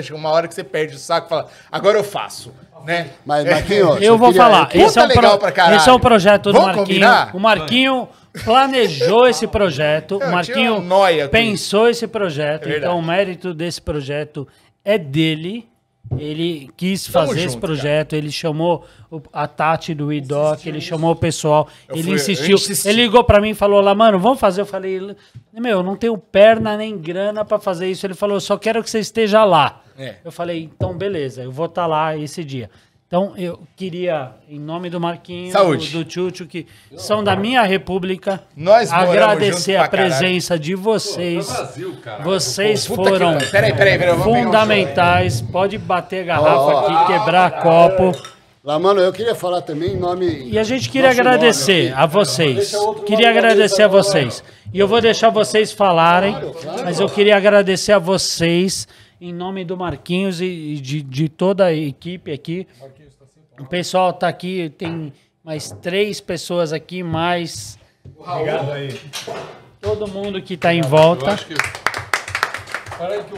Chega uma hora que você perde o saco e fala, agora eu faço, né? Mas, Marquinhos, Eu vou falar. Puta Esse é, legal pra caralho. esse é o projeto do Vamos Marquinho. combinar? O Marquinho planejou esse projeto. O tinha Marquinho uma noia com pensou esse projeto. É verdade. Então, o mérito desse projeto é dele. Ele quis Tamo fazer esse junto, projeto, ele chamou a Tati do IDOC, ele chamou o pessoal, ele eu insistiu. insisti. Ele ligou pra mim e falou lá, mano, vamos fazer. Eu falei, meu, eu não tenho perna nem grana pra fazer isso. Ele falou, só quero que você esteja lá. É. Eu falei, então beleza, eu vou estar lá esse dia. Então eu queria, em nome do Marquinhos, Saúde. do Tchutchu, que são da minha república, Nós moramos agradecer junto a pra caralho. presença de vocês. Brasil, cara. Vocês Puta que foram pariu. Peraí, vamos pegar um fundamentais. Pode bater garrafa aqui, quebrar copo. Lamano, eu queria falar também em nome... E a gente queria nosso agradecer nome aqui. a vocês. Deixa outro Queria nome da agradecer mesa a vocês. E eu vou deixar vocês falarem, mas eu queria agradecer a vocês, em nome do Marquinhos e de toda a equipe aqui. O pessoal tá aqui, tem mais 3 pessoas aqui, mais Obrigado aí. todo mundo que tá em volta. Acho que...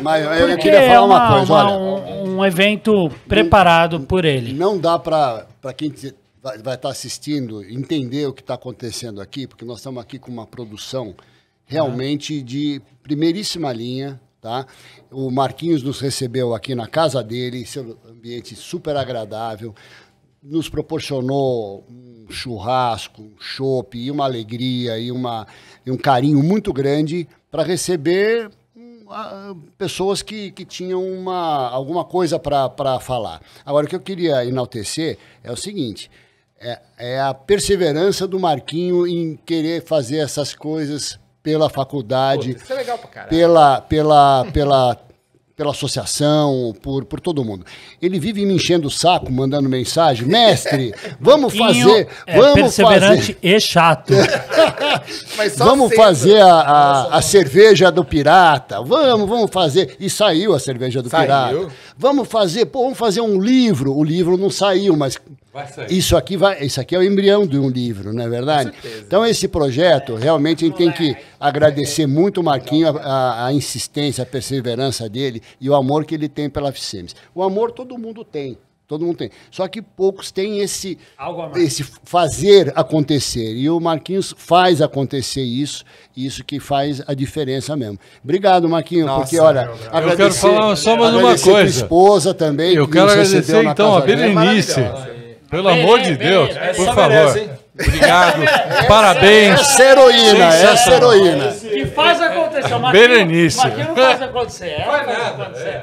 Mas eu Porque queria é falar uma coisa, olha. um evento preparado por ele. Não dá para quem vai estar assistindo entender o que está acontecendo aqui, porque nós estamos aqui com uma produção realmente de primeiríssima linha, tá? O Marquinhos nos recebeu aqui na casa dele, seu ambiente super agradável, nos proporcionou um churrasco, um chopp e uma alegria e um carinho muito grande para receber pessoas que tinham alguma coisa para falar. Agora, o que eu queria enaltecer é o seguinte, é a perseverança do Marquinho em querer fazer essas coisas pela faculdade, Isso é legal pra caralho. pela associação, por todo mundo. Ele vive me enchendo o saco, mandando mensagem, mestre, vamos fazer, perseverante e chato. Mas só vamos sendo. fazer a cerveja do pirata, vamos fazer, e saiu a cerveja do Saiu. pirata. Vamos fazer um livro, o livro não saiu, mas Vai sair. isso aqui é o embrião de um livro, não é verdade? Então esse projeto, realmente a gente tem que agradecer muito o Marquinho, a insistência, a perseverança dele e o amor que ele tem pela FICEMES. O amor todo mundo tem. Todo mundo tem. Só que poucos têm esse fazer acontecer. E o Marquinhos faz acontecer isso que faz a diferença mesmo. Obrigado, Marquinhos, Nossa, porque, olha, meu, eu quero falar só mais uma agradecer tua coisa. esposa também. Eu que quero nos agradecer, recebeu na então, a casa dela. Berenice. Pelo amor de Deus, por favor. merece, hein? Obrigado. Parabéns. Essa heroína, essa heroína. Que faz acontecer. O Marquinho, Berenice. Marquinho não faz acontecer. Faz nada. Acontecer.